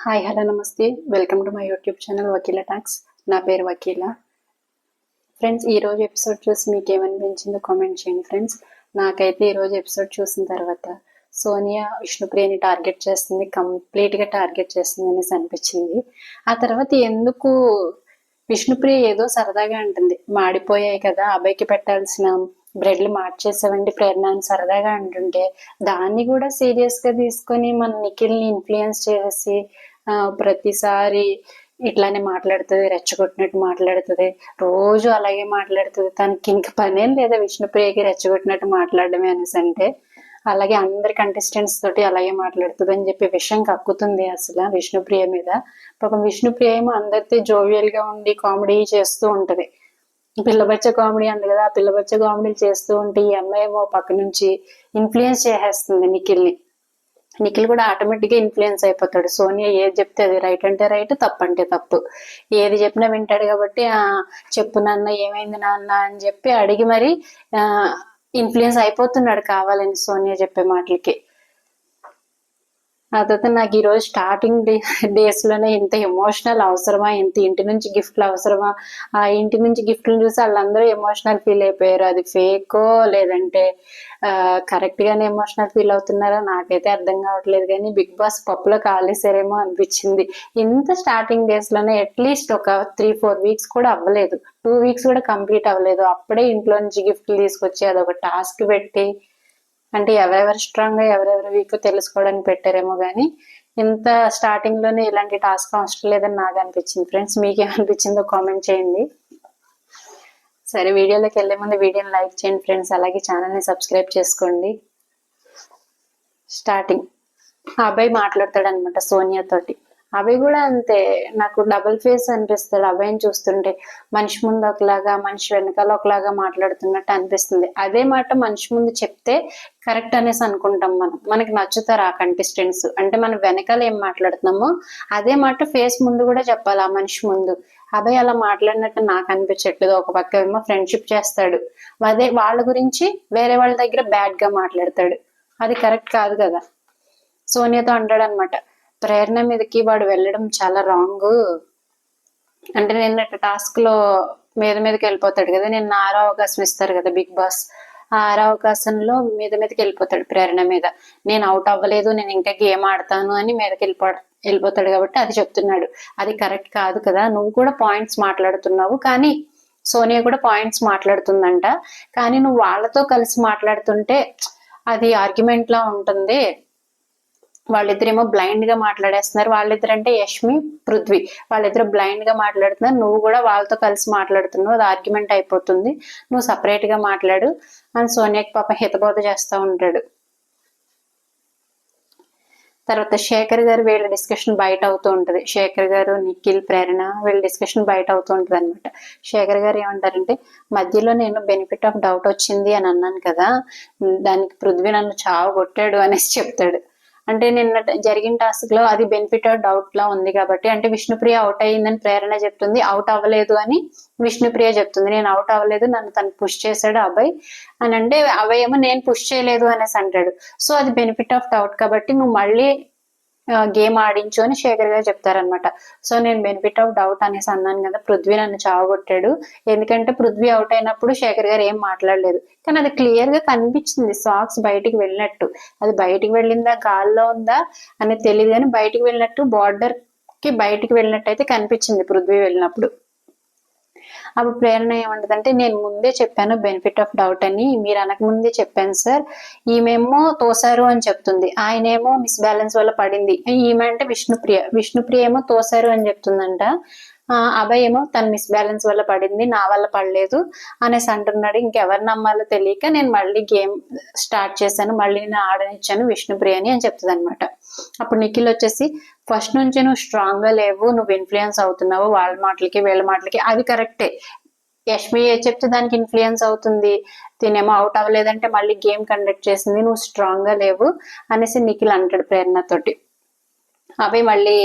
Hi hello నమస్తే welcome to my YouTube channel Vakeela talks. నా పేరు వకీల. ఫ్రెండ్స్, ఈరోజు ఎపిసోడ్ చూసి మీకు ఏమనిపించిందో కామెంట్ చేయండి ఫ్రెండ్స్. నాకైతే ఈరోజు ఎపిసోడ్ చూసిన తర్వాత సోనియా విష్ణుప్రియని టార్గెట్ చేస్తుంది, కంప్లీట్గా టార్గెట్ చేస్తుంది అనేసి అనిపించింది. ఆ తర్వాత ఎందుకు విష్ణుప్రియ ఏదో సరదాగా అంటుంది, మాడిపోయాయి కదా అబ్బాయికి పెట్టాల్సిన బ్రెడ్లు మార్చేసావండి ప్రేరణ అని సరదాగా అంటుంటే, దాన్ని కూడా సీరియస్ గా తీసుకొని మన నిఖిల్ని ఇన్ఫ్లుయెన్స్ చేసి ప్రతిసారి ఇట్లానే మాట్లాడుతుంది, రెచ్చగొట్టినట్టు మాట్లాడుతుంది, రోజు అలాగే మాట్లాడుతుంది. తనకి ఇంక పనేం లేదా విష్ణుప్రియకి రెచ్చగొట్టినట్టు మాట్లాడడమే అనేసి అంటే, అలాగే అందరి కంటెస్టెంట్స్ తోటి అలాగే మాట్లాడుతుంది అని చెప్పి విషయం కక్కుతుంది అసలు విష్ణుప్రియ మీద. పాపం విష్ణుప్రియ ఏమో అందరితో జోవియల్ గా ఉండి కామెడీ చేస్తూ ఉంటది. పిల్లబచ్చ కామెడీ అంది కదా, ఆ పిల్లబచ్చ కామెడీలు చేస్తూ ఉంటే ఈ అమ్మాయి ఏమో పక్క నుంచి ఇన్ఫ్లుయెన్స్ చేసేస్తుంది నిఖిల్ని. నిఖిల్ కూడా ఆటోమేటిక్ గా ఇన్ఫ్లుయెన్స్ అయిపోతాడు. సోనియా ఏది చెప్తే అది రైట్ అంటే రైట్, తప్పు అంటే తప్పు, ఏది చెప్పినా వింటాడు. కాబట్టి చెప్పు నాన్న, ఏమైంది నాన్న అని చెప్పి అడిగి మరి ఇన్ఫ్లుయెన్స్ అయిపోతున్నాడు కావాలని సోనియా చెప్పే మాటలకి. ఆ తర్వాత నాకు ఈరోజు స్టార్టింగ్ డేస్ లోనే ఇంత ఎమోషనల్ అవసరమా, ఇంత ఇంటి నుంచి గిఫ్ట్లు అవసరమా, ఆ ఇంటి నుంచి గిఫ్ట్లు చూసి వాళ్ళందరూ ఎమోషనల్ ఫీల్ అయిపోయారు. అది ఫేకో లేదంటే కరెక్ట్ గానే ఎమోషనల్ ఫీల్ అవుతున్నారో నాకైతే అర్థం కావట్లేదు. కానీ బిగ్ బాస్ పప్పులో కాలేసారేమో అనిపించింది. ఇంత స్టార్టింగ్ డేస్ లోనే అట్లీస్ట్ ఒక 3-4 వీక్స్ కూడా అవ్వలేదు, 2 వీక్స్ కూడా కంప్లీట్ అవ్వలేదు, అప్పుడే ఇంట్లో నుంచి గిఫ్ట్లు తీసుకొచ్చి అదొక టాస్క్ పెట్టి, అంటే ఎవరెవరు స్ట్రాంగ్ ఎవరెవరు వీక్ తెలుసుకోవడానికి పెట్టారేమో కానీ ఇంత స్టార్టింగ్ లోనే ఇలాంటి టాస్క్ అవసరం లేదని నాకు అనిపించింది. ఫ్రెండ్స్, మీకేమనిపించిందో కామెంట్ చేయండి. సరే, వీడియోలోకి వెళ్లే ముందు వీడియోని లైక్ చేయండి ఫ్రెండ్స్, అలాగే ఛానల్ని సబ్స్క్రైబ్ చేసుకోండి. స్టార్టింగ్ ఆ అబ్బాయి మాట్లాడతాడు అనమాట సోనియా తోటి. అవి కూడా అంతే, నాకు డబుల్ ఫేస్ అనిపిస్తాడు అబ్బాయిని చూస్తుంటే. మనిషి ముందు ఒకలాగా, మనిషి వెనకాల ఒకలాగా మాట్లాడుతున్నట్టు అనిపిస్తుంది. అదే మాట మనిషి ముందు చెప్తే కరెక్ట్ అనేసి అనుకుంటాం మనకి నచ్చుతారు ఆ కంటెస్టెంట్స్. అంటే మనం వెనకాల ఏం మాట్లాడుతున్నామో అదే మాట ఫేస్ ముందు కూడా చెప్పాలి ఆ మనిషి ముందు. అబ్బాయి అలా మాట్లాడినట్టు నాకు అనిపించట్లేదు. ఒక పక్క ఏమో ఫ్రెండ్షిప్ చేస్తాడు, అదే వాళ్ళ గురించి వేరే వాళ్ళ దగ్గర బ్యాడ్ గా మాట్లాడతాడు. అది కరెక్ట్ కాదు కదా. సోనియాతో అంటాడు అనమాట, ప్రేరణ మీదకి వాడు వెళ్ళడం చాలా రాంగ్. అంటే నిన్న టాస్క్ లో మీదకి వెళ్ళిపోతాడు కదా, నిన్న 6వ అవకాశం ఇస్తారు కదా బిగ్ బాస్. ఆ 6వ అవకాశంలో మీదకి వెళ్ళిపోతాడు ప్రేరణ మీద. నేను అవుట్ అవ్వలేదు, నేను ఇంకా గేమ్ ఆడతాను అని మీదకి వెళ్ళిపోతాడు. కాబట్టి అది చెప్తున్నాడు. అది కరెక్ట్ కాదు కదా, నువ్వు కూడా పాయింట్స్ మాట్లాడుతున్నావు, కానీ సోనియా కూడా పాయింట్స్ మాట్లాడుతుందంట, కానీ నువ్వు వాళ్ళతో కలిసి మాట్లాడుతుంటే అది ఆర్గ్యుమెంట్ లా ఉంటుంది. వాళ్ళిద్దరేమో బ్లైండ్ గా మాట్లాడేస్తున్నారు. వాళ్ళిద్దరు అంటే యష్మి, పృథ్వీ, వాళ్ళిద్దరు బ్లైండ్ గా మాట్లాడుతున్నారు. నువ్వు కూడా వాళ్ళతో కలిసి మాట్లాడుతున్నావు, అది ఆర్గ్యుమెంట్ అయిపోతుంది, నువ్వు సపరేట్ గా మాట్లాడు అని సోనియాకి పాప హితబోధ చేస్తూ ఉంటాడు. తర్వాత శేఖర్ గారు వీళ్ళ డిస్కషన్ బయట అవుతూ ఉంటది. శేఖర్ గారు, నిఖిల్, ప్రేరణ వీళ్ళ డిస్కషన్ బయట అవుతూ ఉంటది అనమాట. శేఖర్ గారు ఏమంటారంటే, మధ్యలో నేను బెనిఫిట్ ఆఫ్ డౌట్ వచ్చింది అని అన్నాను కదా, దానికి పృథ్వీ నన్ను చావు కొట్టాడు అనేసి చెప్తాడు. అంటే నిన్న జరిగిన టాస్క్ లో అది బెనిఫిట్ ఆఫ్ డౌట్ లా ఉంది కాబట్టి, అంటే విష్ణుప్రియ అవుట్ అయ్యిందని ప్రేరణ చెప్తుంది, అవుట్ అవ్వలేదు అని విష్ణుప్రియ చెప్తుంది. నేను అవుట్ అవ్వలేదు, నన్ను తను పుష్ చేశాడు అబ్బాయి అని అంటే, అబ్బాయి ఏమో నేను పుష్ చేయలేదు అనేసి అంటాడు. సో అది బెనిఫిట్ ఆఫ్ డౌట్ కాబట్టి నువ్వు మళ్ళీ గేమ్ ఆడించు అని శేఖర్ గారు చెప్తారనమాట. సో నేను బెనిఫిట్ ఆఫ్ డౌట్ అనేసి అన్నాను కదా, పృథ్వీ నన్ను చావగొట్టాడు. ఎందుకంటే పృథ్వీ అవుట్ అయినప్పుడు శేఖర్ గారు ఏం మాట్లాడలేదు, కానీ అది క్లియర్ గా కనిపించింది సాక్స్ బయటికి వెళ్ళినట్టు. అది బయటికి వెళ్ళిందా గాల్లో ఉందా అనేది తెలియదు, కానీ బయటికి వెళ్ళినట్టు బార్డర్ కి బయటికి వెళ్ళినట్టు అయితే కనిపించింది పృథ్వీ వెళ్ళినప్పుడు. అప్పుడు ప్రేరణ ఏమంటదంటే, నేను ముందే చెప్పాను బెనిఫిట్ ఆఫ్ డౌట్ అని, మీరు అనక ముందే చెప్పాను సార్, ఈమెమో తోసారు అని చెప్తుంది, ఆయనేమో మిస్ బ్యాలెన్స్ వల్ల పడింది. ఈమె అంటే విష్ణుప్రియ ఏమో తోసారు అని చెప్తుందంట. అభయ్ ఏమో తన మిస్ బ్యాలెన్స్ వల్ల పడింది, నా వల్ల పడలేదు అనేసి అంటున్నాడు. ఇంకెవరు నమ్మాలో తెలియక నేను మళ్ళీ గేమ్ స్టార్ట్ చేశాను, మళ్ళీ నేను ఆడనిచ్చాను విష్ణుప్రియని అని చెప్తుంది అనమాట. అప్పుడు నిఖిల్ వచ్చేసి, ఫస్ట్ నుంచి నువ్వు స్ట్రాంగ్ గా లేవు, నువ్వు ఇన్ఫ్లుయెన్స్ అవుతున్నావు వాళ్ళ మాటలకి వీళ్ళ మాటలకి, అది కరెక్టే. యష్మి ఏ చెప్తే దానికి ఇన్ఫ్లుయెన్స్ అవుతుంది, తినేమో అవుట్ అవ్వలేదంటే మళ్ళీ గేమ్ కండక్ట్ చేసింది, నువ్వు స్ట్రాంగ్ గా లేవు అనేసి నిఖిల్ అంటాడు ప్రేరణతోటి. అవి మళ్ళీ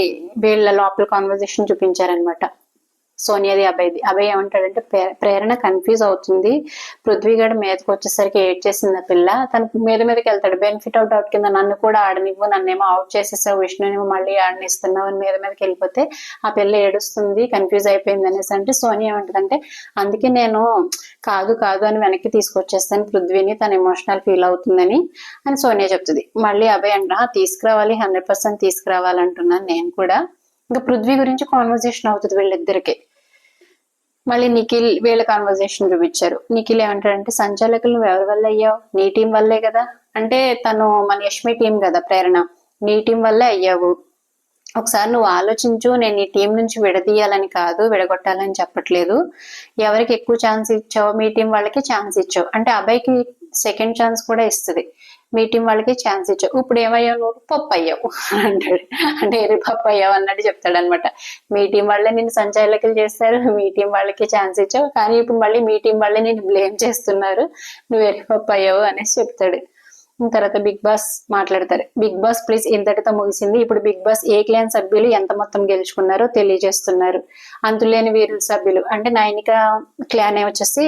వీళ్ళ లోపల కాన్వర్జేషన్ చూపించారనమాట. సోనియాది అభయ్ది. అభయ్ ఏమంటాడంటే ప్రేరణ కన్ఫ్యూజ్ అవుతుంది, పృథ్వీగడ్ మీదకి వచ్చేసరికి ఏడ్ చేసింది ఆ పిల్ల, తన మీదకి వెళ్తాడు. బెనిఫిట్ ఆఫ్ డౌట్ కింద నన్ను కూడా ఆడనివ్వు, నన్నేమో అవుట్ చేసేసావు, విష్ణునేమో మళ్ళీ ఆడనిస్తున్నావు అని మీదకి వెళ్ళిపోతే ఆ పిల్ల ఏడుస్తుంది, కన్ఫ్యూజ్ అయిపోయింది అనేసి అంటే సోనియా ఏమంటదంటే అందుకే నేను కాదు కాదు అని వెనక్కి తీసుకొచ్చేస్తాను పృథ్వీని, తను ఎమోషనల్ ఫీల్ అవుతుందని అని సోనియా చెప్తుంది. మళ్ళీ అభయ్ అంట తీసుకురావాలి, 100% తీసుకురావాలంటున్నాను నేను కూడా. ఇంకా పృథ్వీ గురించి కాన్వర్జేషన్ అవుతుంది వీళ్ళిద్దరికి. మళ్ళీ నిఖిల్ వీళ్ళ కాన్వర్జేషన్ చూపించారు. నిఖిల్ ఏమంటాడంటే సంచాలకులు నువ్వు ఎవరి వల్ల అయ్యావు, నీ టీం వల్లే కదా, అంటే తను మన యష్మి టీం కదా ప్రేరణ, నీ టీం వల్లే అయ్యావు, ఒకసారి నువ్వు ఆలోచించు, నేను ఈ టీం నుంచి విడదీయాలని కాదు, విడగొట్టాలని చెప్పట్లేదు, ఎవరికి ఎక్కువ ఛాన్స్ ఇచ్చావు, మీ టీం వాళ్ళకి ఛాన్స్ ఇచ్చావు, అంటే అబ్బాయికి సెకండ్ ఛాన్స్ కూడా ఇస్తుంది, మీ టీం వాళ్ళకి ఛాన్స్ ఇచ్చావు, ఇప్పుడు ఏమయ్యావు నువ్వు, పప్పు అయ్యావు అంటాడు. అంటే ఎరి పప్పు అయ్యావు అన్నట్టు చెప్తాడు అనమాట. మీ టీం వాళ్ళే నేను సంచాలకులు చేస్తారు, మీ టీం వాళ్ళకి ఛాన్స్ ఇచ్చావు, కానీ ఇప్పుడు మళ్ళీ మీ టీం వాళ్ళే నేను బ్లేమ్ చేస్తున్నారు, నువ్వు ఎరి పప్పు అయ్యావు అనేసి చెప్తాడు. తర్వాత బిగ్ బాస్ మాట్లాడతారు. బిగ్ బాస్ ప్లీజ్ ఇంతటితో ముగిసింది, ఇప్పుడు బిగ్ బాస్ ఏ క్లాన్ సభ్యులు ఎంత మొత్తం గెలుచుకున్నారో తెలియజేస్తున్నారు. అంతులేని వీరుల సభ్యులు అంటే నైనిక క్లాన్ వచ్చేసి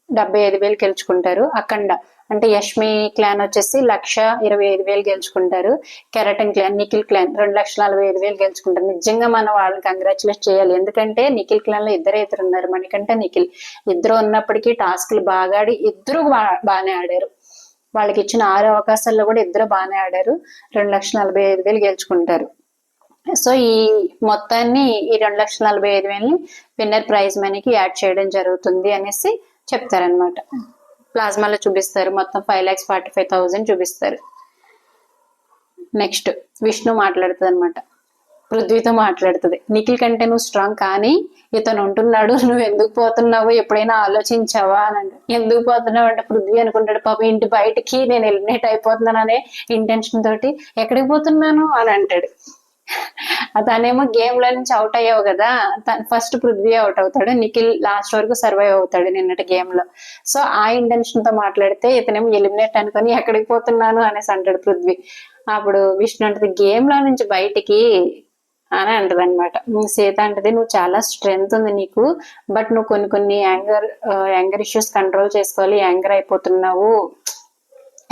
75,000 గెలుచుకుంటారు. అఖండ అంటే యష్మి క్లాన్ వచ్చేసి 1,25,000 గెలుచుకుంటారు. కెరటన్ క్లాన్, నిఖిల్ క్లాన్ 2,45,000 గెలుచుకుంటారు. నిజంగా మనం వాళ్ళని కంగ్రాచులేట్ చేయాలి, ఎందుకంటే నిఖిల్ క్లాన్ లో ఇద్దరు ఉన్నారు, మణికంఠ నిఖిల్. ఇద్దరు ఉన్నప్పటికీ టాస్క్లు బాగా ఆడి ఇద్దరు బాగానే ఆడారు. వాళ్ళకి ఇచ్చిన 6 అవకాశాల్లో కూడా ఇద్దరు బాగానే ఆడారు. 2,45,000 గెలుచుకుంటారు. సో ఈ మొత్తాన్ని ఈ 2,45,000 విన్నర్ ప్రైజ్ మనీకి యాడ్ చేయడం జరుగుతుంది అనేసి చెప్తారనమాట. ప్లాస్మాలో చూపిస్తారు, మొత్తం 5,45,000 చూపిస్తారు. నెక్స్ట్ విష్ణు మాట్లాడుతుంది అనమాట, పృథ్వీతో మాట్లాడుతుంది. నిఖిల్ కంటే నువ్వు స్ట్రాంగ్, కానీ ఇతను ఉంటున్నాడు, నువ్వు ఎందుకు పోతున్నావు ఎప్పుడైనా ఆలోచించావా అని అంటే, ఎందుకు పోతున్నావు అంటే పృథ్వీ అనుకుంటాడు పాపం ఇంటి బయటికి నేను ఎలిమినేట్ అయిపోతున్నాను అనే ఇంటెన్షన్ తోటి ఎక్కడికి పోతున్నాను అని అంటాడు. తనేమో గేమ్ లో నుంచి అవుట్ అయ్యావు కదా, ఫస్ట్ పృథ్వీ అవుట్ అవుతాడు, నిఖిల్ లాస్ట్ వరకు సర్వైవ్ అవుతాడు నిన్నటి గేమ్ లో. సో ఆ ఇంటెన్షన్ తో మాట్లాడితే ఇతనేమో ఎలిమినేట్ అనుకొని ఎక్కడికి పోతున్నాను అనేసి అంటాడు పృథ్వీ. అప్పుడు విష్ణు అంటది గేమ్ లో నుంచి బయటికి అని అంటది అనమాట. సీత అంటది నువ్వు చాలా స్ట్రెంగ్త్ ఉంది నీకు, బట్ నువ్వు కొన్ని యాంగర్ ఇష్యూస్ కంట్రోల్ చేసుకోవాలి, యాంగర్ అయిపోతున్నావు,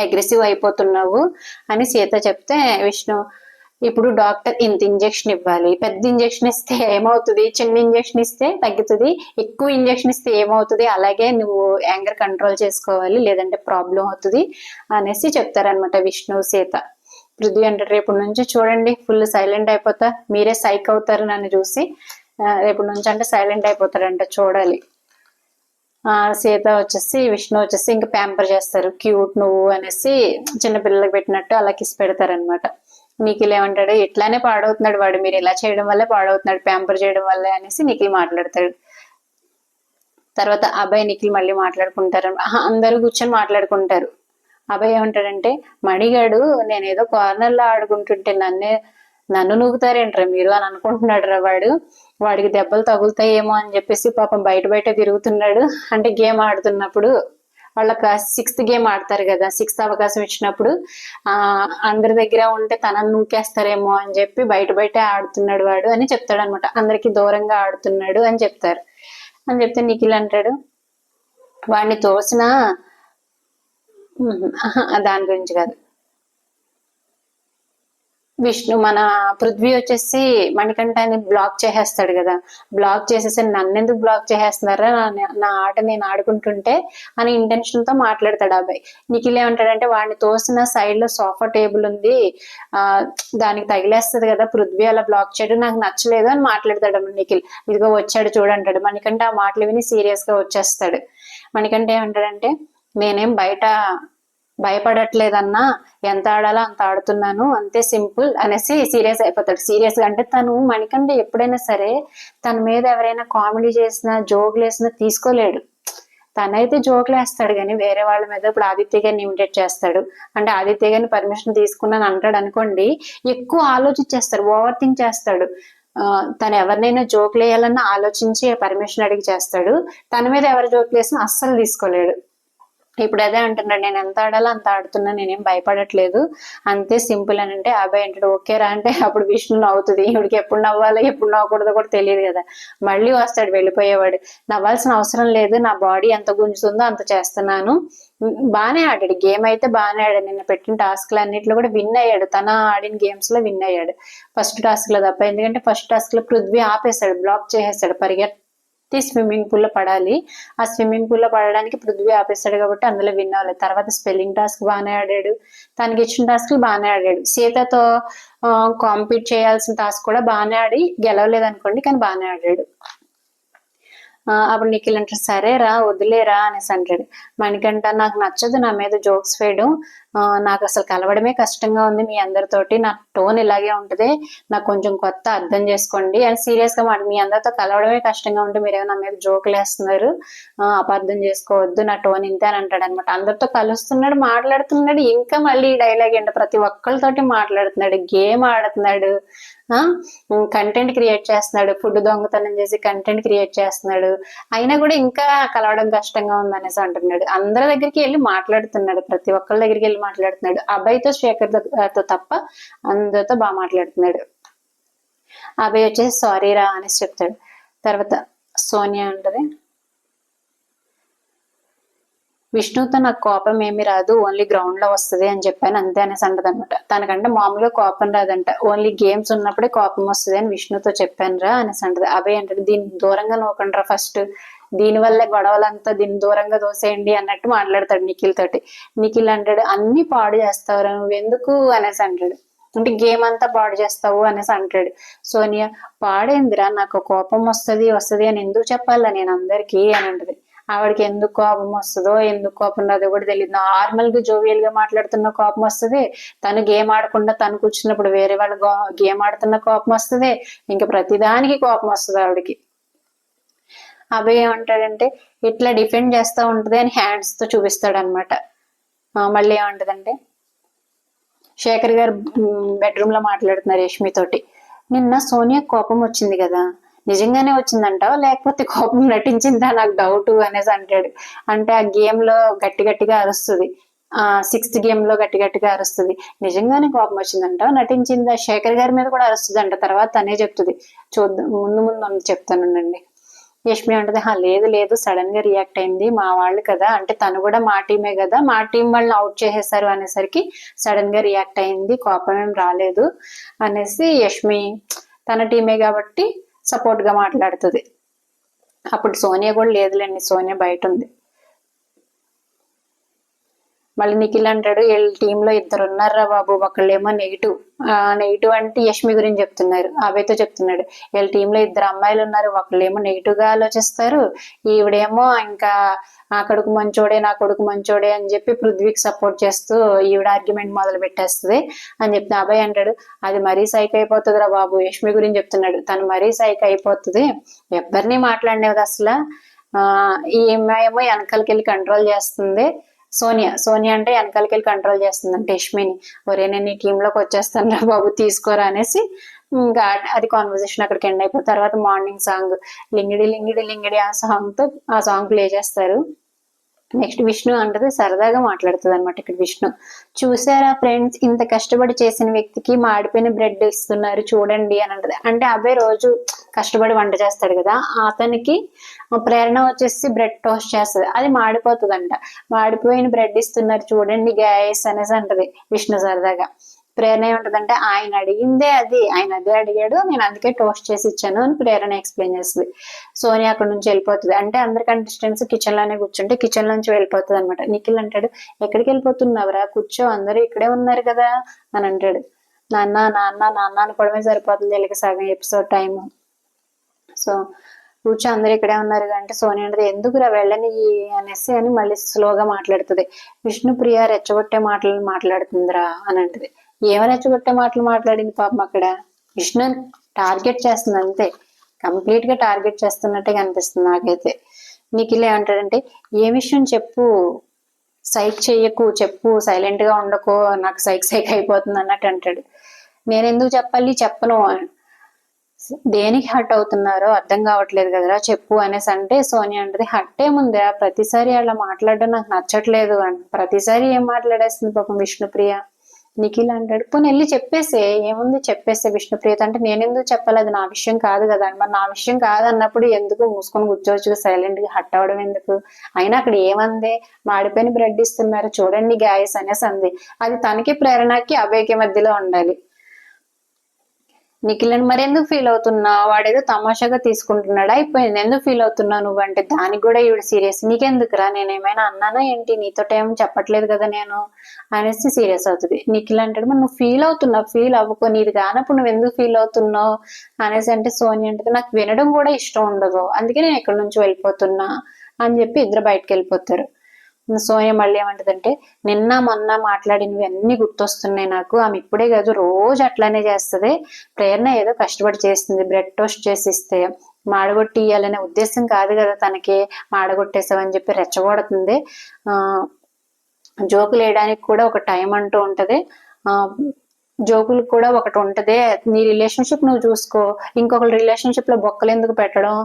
అగ్రెసివ్ అయిపోతున్నావు అని సీత చెప్తే విష్ణు ఇప్పుడు డాక్టర్ ఇంత ఇంజెక్షన్ ఇవ్వాలి, పెద్ద ఇంజెక్షన్ ఇస్తే ఏమవుతుంది, చిన్న ఇంజెక్షన్ ఇస్తే తగ్గుతుంది, ఎక్కువ ఇంజెక్షన్ ఇస్తే ఏమవుతుంది, అలాగే నువ్వు యాంగర్ కంట్రోల్ చేసుకోవాలి లేదంటే ప్రాబ్లం అవుతుంది అనేసి చెప్తారనమాట విష్ణు సీత. పృథ్వీ అంటారు రేపు నుంచి చూడండి ఫుల్ సైలెంట్ అయిపోతా, మీరే సైక్ అవుతారు నన్ను చూసి, రేపు నుంచి అంటే సైలెంట్ అయిపోతాడంట చూడాలి. సీత వచ్చేసి విష్ణు వచ్చేసి ఇంకా ప్యాంపర్ చేస్తారు, క్యూట్ నువ్వు అనేసి చిన్న పిల్లలకు పెట్టినట్టు అలా కిస్ పెడతారనమాట. నిఖిల్ ఏమంటాడు ఇట్లానే పాడవుతున్నాడు వాడు, మీరు ఇలా చేయడం వల్లే పాడవుతున్నాడు, ప్యాంపర్ చేయడం వల్లే అనేసి నిఖిల్ మాట్లాడతాడు. తర్వాత అభయ్ నిఖిల్ మళ్ళీ మాట్లాడుకుంటారు, అందరూ కూర్చొని మాట్లాడుకుంటారు. అభయ్ ఏమంటాడంటే మణిగాడు నేనేదో కార్నర్ లో ఆడుకుంటుంటే నన్ను నూగుతారేంట్రా మీరు అని అనుకుంటున్నాడు రా వాడికి దెబ్బలు తగులుతాయేమో అని చెప్పేసి పాపం బయట తిరుగుతున్నాడు. అంటే గేమ్ ఆడుతున్నప్పుడు వాళ్ళకి 6th గేమ్ ఆడతారు కదా, 6th అవకాశం ఇచ్చినప్పుడు అందరి దగ్గర ఉంటే తనను నూకేస్తారేమో అని చెప్పి బయట ఆడుతున్నాడు వాడు అని చెప్తాడు అనమాట. అందరికి దూరంగా ఆడుతున్నాడు అని చెప్తారు. అని చెప్తే నిఖిల్ అంటాడు వాడిని తోసిన దాని గురించి కాదు, విష్ణు మన పృథ్వీ వచ్చేసి మణికంఠాన్ని బ్లాక్ చేసేస్తాడు కదా, బ్లాక్ చేసేసి నన్నెందుకు బ్లాక్ చేసేస్తున్నారా, నా ఆట నేను ఆడుకుంటుంటే అని ఇంటెన్షన్ తో మాట్లాడతాడు అబ్బాయి. నిఖిల్ ఏమంటాడంటే వాడిని తోసిన సైడ్ లో సోఫా టేబుల్ ఉంది, దానికి తగిలేస్తుంది కదా పృథ్వీ అలా బ్లాక్ చేయడం నాకు నచ్చలేదు అని మాట్లాడతాడు నిఖిల్. ఇదిగో వచ్చాడు చూడంటాడు. మణికంఠ ఆ మాటలు విని సీరియస్ గా వచ్చేస్తాడు. మణికంఠ ఏమంటాడంటే నేనేం బయట భయపడట్లేదన్నా, ఎంత ఆడాలో అంత ఆడుతున్నాను అంతే సింపుల్ అనేసి సీరియస్ అయిపోతాడు. సీరియస్ గా అంటే తను మణికంఠ ఎప్పుడైనా సరే తన మీద ఎవరైనా కామెడీ చేసినా జోకులు వేసినా తీసుకోలేడు. తనైతే జోకులు వేస్తాడు కానీ వేరే వాళ్ళ మీద ఇప్పుడు ఆదిత్య గారిని ఇమిటేట్ చేస్తాడు, అంటే ఆదిత్య గారిని పర్మిషన్ తీసుకున్నాను అంటాడు అనుకోండి, ఎక్కువ ఆలోచించేస్తాడు, ఓవర్ థింక్ చేస్తాడు. తను ఎవరినైనా జోకులు వేయాలన్నా ఆలోచించి పర్మిషన్ అడిగి చేస్తాడు. తన మీద ఎవరు జోకులు వేసినా అస్సలు తీసుకోలేడు. ఇప్పుడు అదే అంటున్నాడు, నేను ఎంత ఆడాలో అంత ఆడుతున్నా, నేనేం భయపడట్లేదు, అంతే సింపుల్ అని. అంటే అబ్బాయి అంటాడు ఓకేరా అంటే అప్పుడు విష్ణు నవ్వుతుంది. ఇవిడికి ఎప్పుడు నవ్వాలో ఎప్పుడు నవ్వకూడదో కూడా తెలియదు కదా. మళ్ళీ వస్తాడు వెళ్ళిపోయేవాడు. నవ్వాల్సిన అవసరం లేదు, నా బాడీ ఎంత గుంజుతుందో అంత చేస్తున్నాను. బాగానే ఆడాడు గేమ్ అయితే, బాగానే ఆడాడు. నిన్న పెట్టిన టాస్క్లు అన్నిట్లో కూడా విన్ అయ్యాడు. తన ఆడిన గేమ్స్ లో విన్ అయ్యాడు ఫస్ట్ టాస్క్ లో తప్ప. ఎందుకంటే ఫస్ట్ టాస్క్ లో పృథ్వీ ఆపేశాడు, బ్లాక్ చేసేసాడు. స్విమ్మింగ్ పూల్ లో పడాలి, ఆ స్విమ్మింగ్ పూల్ లో పడడానికి పృథ్వీ ఆపేస్తాడు కాబట్టి అందులో విన్ అవ్వలేదు. తర్వాత స్పెల్లింగ్ టాస్క్ బాగానే ఆడాడు, తనకి ఇచ్చిన టాస్క్ బాగానే ఆడాడు. సీతతో కాంపీట్ చేయాల్సిన టాస్క్ కూడా బాగానే ఆడి గెలవలేదు అనుకోండి, కానీ బాగానే ఆడాడు. అప్పుడు నిఖిల్ అంటాడు సరే రా వదిలేరా అనేసి అంటాడు. మణికంఠ నాకు నచ్చదు నా మీద జోక్స్ వేయడం, నాకు అసలు కలవడమే కష్టంగా ఉంది మీ అందరితోటి, నా టోన్ ఇలాగే ఉంటది, నాకు కొంచెం కొత్త అర్థం చేసుకోండి అని సీరియస్ గా మీ అందరితో కలవడమే కష్టంగా ఉంటే మీరేమో నా మీద జోకులు వేస్తున్నారు, అపార్థం చేసుకోవద్దు, నా టోన్ ఇంతే అని అంటాడు అనమాట. అందరితో కలుస్తున్నాడు, మాట్లాడుతున్నాడు, ఇంకా మళ్ళీ డైలాగ్ ఏంటో ప్రతి ఒక్కరితోటి మాట్లాడుతున్నాడు, గేమ్ ఆడుతున్నాడు, కంటెంట్ క్రియేట్ చేస్తున్నాడు, ఫుడ్ దొంగతనం చేసి కంటెంట్ క్రియేట్ చేస్తున్నాడు, అయినా కూడా ఇంకా కలవడం కష్టంగా ఉందనేసి అంటున్నాడు. అందరి దగ్గరికి వెళ్ళి మాట్లాడుతున్నాడు, ప్రతి ఒక్కరి దగ్గరికి వెళ్ళి మాట్లాడుతున్నాడు. అబ్బాయితో శేఖర్ తో తప్ప అందరితో బాగా మాట్లాడుతున్నాడు. అబ్బాయి వచ్చేసి సారీ రా అనేసి చెప్తాడు. తర్వాత సోనియా అంటది విష్ణుతో నాకు కోపం ఏమి రాదు, ఓన్లీ గ్రౌండ్ లో వస్తుంది అని చెప్పాను అంతే అనేసి అంటది అనమాట. తనకంటే మామూలుగా కోపం రాదంట, ఓన్లీ గేమ్స్ ఉన్నప్పుడే కోపం వస్తుంది అని విష్ణుతో చెప్పాను రా అనేసి అంటది. అభయ్ అంటాడు దీన్ని దూరంగా నోకండ్రా ఫస్ట్, దీని వల్లే గొడవలంతా, దీన్ని దూరంగా దోసేయండి అన్నట్టు మాట్లాడతాడు నిఖిల్ తోటి. నిఖిల్ అంటాడు అన్ని పాడు చేస్తావురా నువ్వు ఎందుకు అనేసి అంటాడు, అంటే గేమ్ అంతా పాడు చేస్తావు అనేసి అంటాడు. సోనియా పాడేందిరా, నాకు కోపం వస్తుంది అని ఎందుకు చెప్పాలా నేను అందరికీ అని అంటది. ఆవిడకి ఎందుకు కోపం వస్తుందో ఎందుకు కోపం రాదో కూడా తెలియదు. నార్మల్ గా జోవియల్ గా మాట్లాడుతున్న కోపం వస్తుంది, తను గేమ్ ఆడకుండా తను కూర్చున్నప్పుడు వేరే వాళ్ళు గేమ్ ఆడుతున్న కోపం వస్తుంది, ఇంకా ప్రతిదానికి కోపం వస్తుంది ఆవిడకి. అభయ్ ఏమంటాడంటే ఇట్లా డిఫెండ్ చేస్తూ ఉంటది అని హ్యాండ్స్ తో చూపిస్తాడు అనమాట. మళ్ళీ ఏమంటదంటే శేఖర్ గారు బెడ్రూమ్ లో మాట్లాడుతున్నారు యష్మి తోటి. నిన్న సోనియా కోపం వచ్చింది కదా, నిజంగానే వచ్చిందంటావా లేకపోతే కోపం నటించిందా నాకు డౌట్ అనేసి అంటాడు. అంటే ఆ గేమ్ లో గట్టి గట్టిగా అరుస్తుంది, 6th గేమ్ లో గట్టి గట్టిగా అరుస్తుంది, నిజంగానే కోపం వచ్చిందంటావా నటించిందా, శేఖర్ గారి మీద కూడా అరుస్తుంది అంట, తర్వాత తనే చెప్తుంది, చూద్దాం ముందు ముందు చెప్తానండి. యష్మి అంటది లేదు లేదు సడన్ గా రియాక్ట్ అయింది, మా వాళ్ళు కదా, అంటే తను కూడా మా టీమే కదా, మా టీం వాళ్ళని అవుట్ చేసేసారు అనేసరికి సడన్ గా రియాక్ట్ అయింది, కోపం ఏం రాలేదు అనేసి యష్మి తన టీమే కాబట్టి సపోర్ట్ గా మాట్లాడుతుంది. అప్పుడు సోనియా కూడా లేదులేండి, సోనియా బయట ఉంది. మళ్ళీ నిఖిల్ అంటాడు వీళ్ళ టీంలో 2 ఉన్నారా బాబు, ఒకళ్ళేమో నెగిటివ్ అంటే యష్మి గురించి చెప్తున్నారు, అభయ్తో చెప్తున్నాడు. వీళ్ళ టీంలో 2 అమ్మాయిలు ఉన్నారు, ఒకళ్ళేమో నెగిటివ్ గా ఆలోచిస్తారు, ఈవిడేమో ఇంకా నా కొడుకు మంచోడే నా కొడుకు మంచోడే అని చెప్పి పృథ్వీకి సపోర్ట్ చేస్తూ ఈవిడ ఆర్గ్యుమెంట్ మొదలు పెట్టేస్తుంది అని చెప్తే అభయ్ అంటాడు అది మరీ సైక్ అయిపోతుందిరా బాబు, యష్మి గురించి చెప్తున్నాడు, తను మరీ సైక్ అయిపోతుంది, ఎవరిని మాట్లాడినది అసలు, ఈ అమ్మాయి ఏమో వెనకాలకి వెళ్ళి కంట్రోల్ చేస్తుంది, సోనియా అంటే వెనకాలకి వెళ్ళి కంట్రోల్ చేస్తుంది అంటే యష్మిని, ఒరే నేను ఈ టీంలోకి వచ్చేస్తాను రా బాబు తీసుకోరా అనేసి ఇంకా అది కాన్వర్జేషన్ అక్కడికి ఎండ్ అయిపోయిన తర్వాత మార్నింగ్ సాంగ్ లింగిడి లింగిడి లింగిడి ఆ సాంగ్ ప్లే చేస్తారు. నెక్స్ట్ విష్ణు అంటది సరదాగా మాట్లాడుతుంది అనమాట. ఇక్కడ విష్ణు చూసారా ఫ్రెండ్స్, ఇంత కష్టపడి చేసిన వ్యక్తికి మాడిపోయిన బ్రెడ్ ఇస్తున్నారు చూడండి అని అంటది. అంటే అబ్బాయి రోజు కష్టపడి వంట చేస్తాడు కదా, అతనికి ప్రేరణ వచ్చేసి బ్రెడ్ టోస్ట్ చేస్తుంది, అది మాడిపోతుందంట, మాడిపోయిన బ్రెడ్ ఇస్తున్నారు చూడండి గ్యాస్ అనేసి అంటది విష్ణు సరదాగా. ప్రేరణ ఏమంటదంటే ఆయన అదే అడిగాడు, నేను అందుకే టోస్ట్ చేసి ఇచ్చాను అని ప్రేరణ ఎక్స్ప్లెయిన్ చేస్తుంది. సోనియా అక్కడ నుంచి వెళ్ళిపోతుంది. అంటే అందరి కంటెస్టెంట్స్ కిచెన్ లోనే కూర్చుంటే కిచెన్ నుంచి వెళ్ళిపోతుంది అనమాట. నిఖిల్ అంటాడు ఎక్కడికి వెళ్ళిపోతున్నావురా, కూర్చో అందరూ ఇక్కడే ఉన్నారు కదా అని అంటాడు. నాన్న నాన్న నాన్న అనుకోవడమే సరిపోతుంది వీళ్ళకి సగం ఎపిసోడ్ టైం. సో కూర్చో అందరు ఇక్కడే ఉన్నారు అంటే సోనియా అంటే ఎందుకురా వెళ్ళని అనేసి అని మళ్ళీ స్లోగా మాట్లాడుతుంది. విష్ణుప్రియ రెచ్చగొట్టే మాటలు మాట్లాడుతుందిరా అని అంటది. ఏమని రెచ్చగొట్టే మాటలు మాట్లాడింది పాపం, అక్కడ విష్ణు టార్గెట్ చేస్తుంది అంతే, కంప్లీట్ గా టార్గెట్ చేస్తున్నట్టే కనిపిస్తుంది నాకైతే. నిఖిల్ ఏమంటాడంటే ఏ విషయం చెప్పు, సైక్ చెయ్యకు, చెప్పు, సైలెంట్ గా ఉండకు, నాకు సైక్ అయిపోతుంది అన్నట్టు అంటాడు. నేను ఎందుకు చెప్పాలి, చెప్పను. దేనికి హట్ అవుతున్నారో అర్థం కావట్లేదు కదరా చెప్పు అనేసి అంటే సోనియా అంటది హట్ ఏముందా, ప్రతిసారి అలా మాట్లాడడం నాకు నచ్చట్లేదు అని. ప్రతిసారి ఏం మాట్లాడేస్తుంది పాపం విష్ణుప్రియ. నిఖిల్ అంటాడు పోనీ వెళ్ళి చెప్పేసే, ఏముంది చెప్పేసే విష్ణుప్రియత అంటే నేనెందుకు చెప్పాలి, అది నా విషయం కాదు కదా. మరి నా విషయం కాదన్నప్పుడు ఎందుకు మూసుకొని కూర్చోవచ్చు, సైలెంట్ గా హట్ అవడం ఎందుకు. అయినా అక్కడ ఏమంది, మాడిపోయిన బ్రెడ్ ఇస్తున్నారు చూడండి గాయస్ అనేసి అంది. అది తనకి ప్రేరణకి అభయకి మధ్యలో ఉండాలి. నిఖిల్ అని మరి ఎందుకు ఫీల్ అవుతున్నావు, వాడేదో తమాషాగా తీసుకుంటున్నాడా, అయిపోయింది ఎందుకు ఫీల్ అవుతున్నావు నువ్వు అంటే దానికి కూడా ఈవిడ సీరియస్. నీకెందుకురా, నేనేమైనా అన్నానా ఏంటి, నీతోటి ఏం చెప్పట్లేదు కదా నేను అనేసి సీరియస్ అవుతుంది. నిఖిల్ అంటాడు మరి నువ్వు ఫీల్ అవుతున్నావు, ఫీల్ అవ్వకో, నీది కానప్పుడు నువ్వు ఎందుకు ఫీల్ అవుతున్నావు అనేసి అంటే సోనియా అంటే నాకు వినడం కూడా ఇష్టం ఉండదు, అందుకే నేను ఎక్కడి నుంచి వెళ్ళిపోతున్నా అని చెప్పి ఇద్దరు బయటకు వెళ్ళిపోతారు. సోనియా మళ్ళీ ఏమంటదంటే నిన్న మొన్న మాట్లాడినవి అన్ని గుర్తొస్తున్నాయి నాకు, ఆమె ఇప్పుడే కాదు రోజు అట్లానే చేస్తుంది, ప్రేరణ ఏదో కష్టపడి చేస్తుంది, బ్రెడ్ టోస్ట్ చేసి ఇస్తే మాడగొట్టి ఇయ్యాలనే ఉద్దేశం కాదు కదా తనకి, మాడగొట్టేసావని చెప్పి రెచ్చగొడుతుంది. జోకులు వేయడానికి కూడా ఒక టైం అంటూ ఉంటది, జోకులు కూడా ఒకటి ఉంటది, నీ రిలేషన్షిప్ నువ్వు చూసుకో, ఇంకొకరి రిలేషన్షిప్ లో బొక్కలు ఎందుకు పెట్టడం,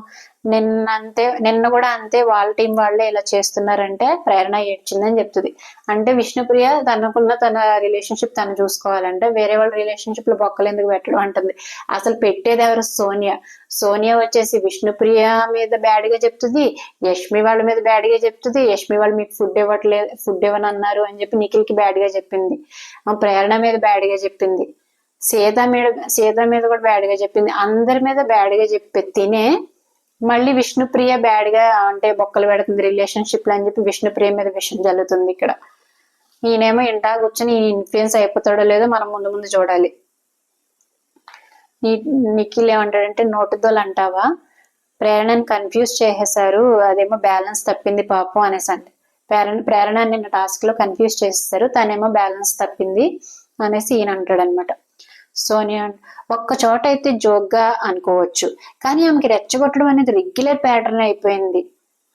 నిన్న కూడా అంతే వాళ్ళ టీం వాళ్ళే ఇలా చేస్తున్నారంటే ప్రేరణ ఏడ్చిందని చెప్తుంది. అంటే విష్ణుప్రియ తనకున్న తన రిలేషన్షిప్ తను చూసుకోవాలంటే వేరే వాళ్ళ రిలేషన్షిప్ లో బొక్కలు ఎందుకు పెట్టడం అంటుంది. అసలు పెట్టేది ఎవరు, సోనియా. సోనియా వచ్చేసి విష్ణుప్రియ మీద బ్యాడ్ గా చెప్తుంది, యష్మి వాళ్ళ మీద బ్యాడ్ గా చెప్తుంది, యష్మి వాళ్ళు మీకు ఫుడ్ ఇవ్వనన్నారు అని చెప్పి నిఖిల్ కి బ్యాడ్ గా చెప్పింది, ప్రేరణ మీద బ్యాడ్ గా చెప్పింది, సీత మీద కూడా బ్యాడ్ గా చెప్పింది, అందరి మీద బ్యాడ్ గా చెప్పి తినే మళ్ళీ విష్ణుప్రియ బ్యాడ్ గా అంటే బొక్కలు పెడుతుంది రిలేషన్షిప్ లో అని చెప్పి విష్ణుప్రియ మీద విషయం జరుగుతుంది ఇక్కడ. ఈయనేమో ఇంటా కూర్చొని ఇన్ఫ్లుయెన్స్ అయిపోతాడో లేదో మనం ముందు ముందు చూడాలి. నిఖిల్ ఏమంటాడంటే నోటుదోలు అంటావా, ప్రేరణని కన్ఫ్యూజ్ చేసేసారు, అదేమో బ్యాలెన్స్ తప్పింది పాపం అనేసి అంటే ప్రేరణ నిన్న టాస్క్ లో కన్ఫ్యూజ్ చేసేసారు, తనేమో బ్యాలెన్స్ తప్పింది అనేసి ఈయన అంటాడు అనమాట. సోనియా ఒక్క చోట అయితే జోక్గా అనుకోవచ్చు, కానీ ఆమెకి రెచ్చగొట్టడం అనేది రెగ్యులర్ ప్యాటర్న్ అయిపోయింది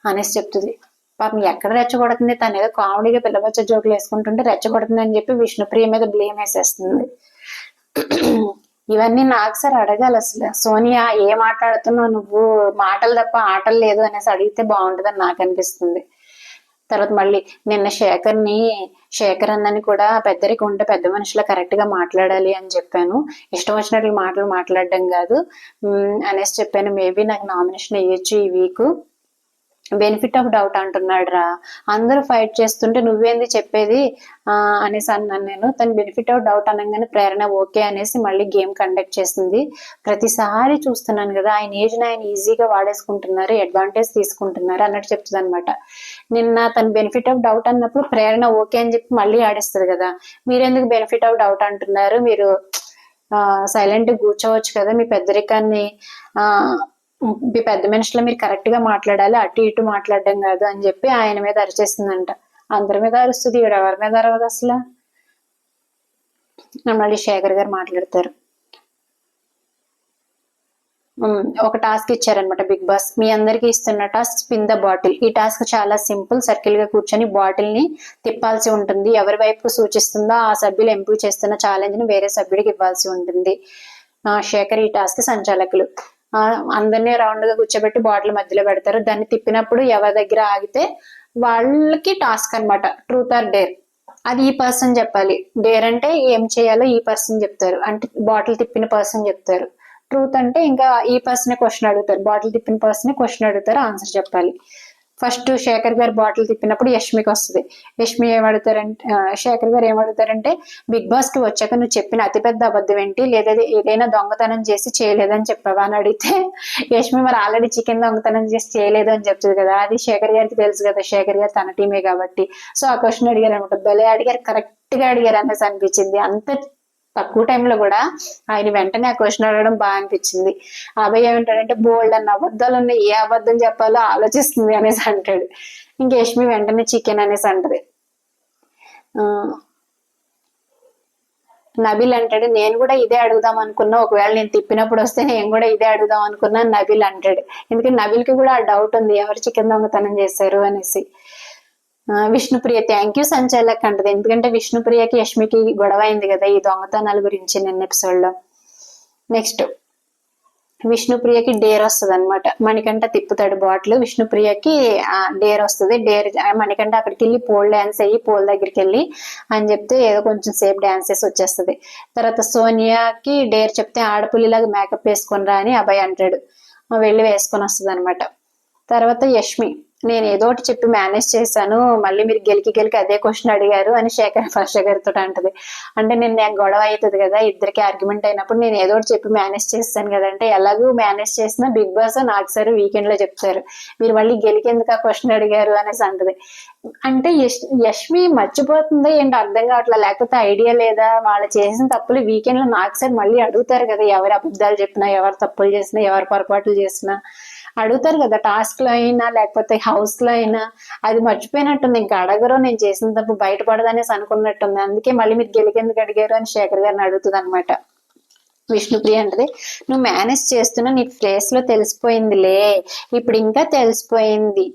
అనేసి చెప్తుంది. పాపం ఎక్కడ రెచ్చగొడుతుంది, తను ఏదో కామెడీగా పిల్లబచ్చ జోకులు వేసుకుంటుంటే రెచ్చగొడుతుంది అని చెప్పి విష్ణుప్రియ మీద బ్లేమ్ వేసేస్తుంది. ఇవన్నీ నాకు సార్ అడగాలి, అసలు సోనియా ఏ మాట్లాడుతున్నావు నువ్వు, మాటలు తప్ప ఆటలు లేదు అనేసి అడిగితే బాగుంటుందని నాకు అనిపిస్తుంది. తర్వాత మళ్ళీ నిన్న శేఖర్ అన్నని కూడా పెద్దరికి ఉంటే పెద్ద మనుషుల కరెక్ట్ గా మాట్లాడాలి అని చెప్పాను, ఇష్టం వచ్చినట్లు మాటలు మాట్లాడడం కాదు అనేసి చెప్పాను, మేబీ నాకు నామినేషన్ ఇవ్వచ్చు ఈ వీక్, బెనిఫిట్ ఆఫ్ డౌట్ అంటున్నాడు రా, అందరూ ఫైట్ చేస్తుంటే నువ్వేంది చెప్పేది అనేసి అన్నాను నేను. తను బెనిఫిట్ ఆఫ్ డౌట్ అనగానే ప్రేరణ ఓకే అనేసి మళ్ళీ గేమ్ కండక్ట్ చేసింది. ప్రతిసారి చూస్తున్నాను కదా ఆయన ఏజ్ ఆయన ఈజీగా వాడేసుకుంటున్నారు, అడ్వాంటేజ్ తీసుకుంటున్నారు అన్నట్టు చెప్తుంది అనమాట. నిన్న తను బెనిఫిట్ ఆఫ్ డౌట్ అన్నప్పుడు ప్రేరణ ఓకే అని చెప్పి మళ్ళీ ఆడేస్తుంది కదా, మీరెందుకు బెనిఫిట్ ఆఫ్ డౌట్ అంటున్నారు, మీరు సైలెంట్ కూర్చోవచ్చు కదా, మీ పెద్దరికాన్ని మీ పెద్ద మనుషులు మీరు కరెక్ట్ గా మాట్లాడాలి, అటు ఇటు మాట్లాడడం కాదు అని చెప్పి ఆయన మీద అరిచేస్తుందంట. అందరి మీద అరుస్తుంది, ఈవిడ ఎవరి మీద అరవదు అసలు. మళ్ళీ శేఖర్ గారు మాట్లాడతారు, ఒక టాస్క్ ఇచ్చారనమాట బిగ్ బాస్, మీ అందరికి ఇస్తున్న టాస్క్ స్పిన్ ద బాటిల్. ఈ టాస్క్ చాలా సింపుల్, సర్కిల్ గా కూర్చొని బాటిల్ ని తిప్పాల్సి ఉంటుంది, ఎవరి వైపు సూచిస్తుందో ఆ సభ్యులు ఎంపిక చేస్తున్న ఛాలెంజ్ ని వేరే సభ్యుడికి ఇవ్వాల్సి ఉంటుంది. శేఖర్ ఈ టాస్క్ సంచాలకులు, అందరినీ రౌండ్ గా కూర్చోబెట్టి బాటిల్ మధ్యలో పెడతారు, దాన్ని తిప్పినప్పుడు ఎవరి దగ్గర ఆగితే వాళ్ళకి టాస్క్ అనమాట, ట్రూత్ ఆర్ డేర్. అది ఈ పర్సన్ చెప్పాలి, డేర్ అంటే ఏం చేయాలో ఈ పర్సన్ చెప్తారు, అంటే బాటిల్ తిప్పిన పర్సన్ చెప్తారు, ట్రూత్ అంటే ఇంకా ఈ పర్సనే క్వశ్చన్ అడుగుతారు, బాటిల్ తిప్పిన పర్సనే క్వశ్చన్ అడుగుతారు, ఆన్సర్ చెప్పాలి. ఫస్ట్ శేఖర్ గారు బాటిల్ తిప్పినప్పుడు యష్మికి వస్తుంది, యష్మి ఏమడుగుతారంటే శేఖర్ గారు ఏమడుగుతారంటే బిగ్ బాస్ కి వచ్చాక నువ్వు చెప్పిన అతిపెద్ద అబద్ధం ఏంటి, లేదా ఏదైనా దొంగతనం చేసి చేయలేదని చెప్పావా అని అడిగితే యష్మి మరి ఆల్రెడీ చికెన్ దొంగతనం చేసి చేయలేదు అని చెప్తుంది కదా, అది శేఖర్ గారికి తెలుసు కదా, శేఖర్ గారు తన టీమే కాబట్టి. సో ఆ క్వశ్చన్ అడిగారు అనమాట, భలే అడిగారు, కరెక్ట్ గా అడిగారు అనేసి అనిపించింది. అంత తక్కువ టైంలో కూడా ఆయన వెంటనే ఆ క్వశ్చన్ అడగడం బాగా అనిపించింది. అబ్బాయి ఏమంటాడంటే బోల్డ్ అన్న అబద్ధాలు ఉన్నాయి, ఏ అబద్ధం చెప్పాలో ఆలోచిస్తుంది అనేసి అంటాడు. ఇంక యష్మి వెంటనే చికెన్ అనేసి అంటది. నబిల్ అంటాడు నేను కూడా ఇదే అడుగుదాం అనుకున్నా, ఒకవేళ నేను తిప్పినప్పుడు వస్తే నేను కూడా ఇదే అడుగుదాం అనుకున్నా నబిల్ అంటాడు. ఎందుకంటే నబిల్ కి కూడా ఆ డౌట్ ఉంది, ఎవరు చికెన్ దొంగతనం చేశారు అనేసి. విష్ణుప్రియ థ్యాంక్ యూ సంచాలక్ అంటది, ఎందుకంటే విష్ణుప్రియకి యష్మికి గొడవ అయింది కదా ఈ దొంగతనాల గురించి నిన్న ఎపిసోడ్ లో. నెక్స్ట్ విష్ణుప్రియకి డేర్ వస్తుంది అనమాట. మణికంఠ తిప్పుతాడు బాటిల్, విష్ణుప్రియకి డేర్ వస్తుంది. డేర్ మణికంఠ అక్కడికి వెళ్ళి పోల్ డాన్స్ అయ్యి పోల్ దగ్గరికి వెళ్ళి అని చెప్తే ఏదో కొంచెం సేపు డాన్స్ చేసి వచ్చేస్తుంది. తర్వాత సోనియాకి డేర్ చెప్తే ఆడపుల్లిలాగా మేకప్ వేసుకొని రా అని అబ్బాయి అంటాడు. వెళ్ళి వేసుకొని వస్తుంది అనమాట. తర్వాత యష్మి, నేను ఏదో ఒకటి చెప్పి మేనేజ్ చేశాను, మళ్ళీ మీరు గెలికి అదే క్వశ్చన్ అడిగారు అని శేఖర్ భాష గారితో అంటది. అంటే నేను గొడవ అవుతుంది కదా, ఇద్దరికి ఆర్గ్యుమెంట్ అయినప్పుడు నేను ఏదో ఒకటి చెప్పి మేనేజ్ చేస్తాను కదా అంటే, ఎలాగూ మేనేజ్ చేసినా బిగ్ బాస్ నాకు సార్ వీకెండ్ లో చెప్తారు, మీరు మళ్ళీ గెలికేందుకు ఆ క్వశ్చన్ అడిగారు అనేసి అంటది. అంటే యష్మి మర్చిపోతుందో ఏంటో అర్థం కావట్లా, లేకపోతే ఐడియా లేదా, వాళ్ళు చేసిన తప్పులు వీకెండ్ లో నాకు సార్ మళ్ళీ అడుగుతారు కదా, ఎవరు అబద్ధాలు చెప్పినా, ఎవరు తప్పులు చేసినా, ఎవరు పొరపాట్లు చేసినా అడుగుతారు కదా, టాస్క్ లో అయినా లేకపోతే హౌస్ లో అయినా. అది మర్చిపోయినట్టుంది, ఇంకా అడగరు, నేను చేసిన తప్పు బయటపడదనేసి అనుకున్నట్టుంది. అందుకే మళ్ళీ మీరు గెలికెందుకు అడిగారు అని శేఖర్ గారిని అడుగుతుంది అనమాట. విష్ణుప్రియ అంటది, నువ్వు మేనేజ్ చేస్తున్నా నీ ఫేస్ లో తెలిసిపోయిందిలే, ఇప్పుడు ఇంకా తెలిసిపోయింది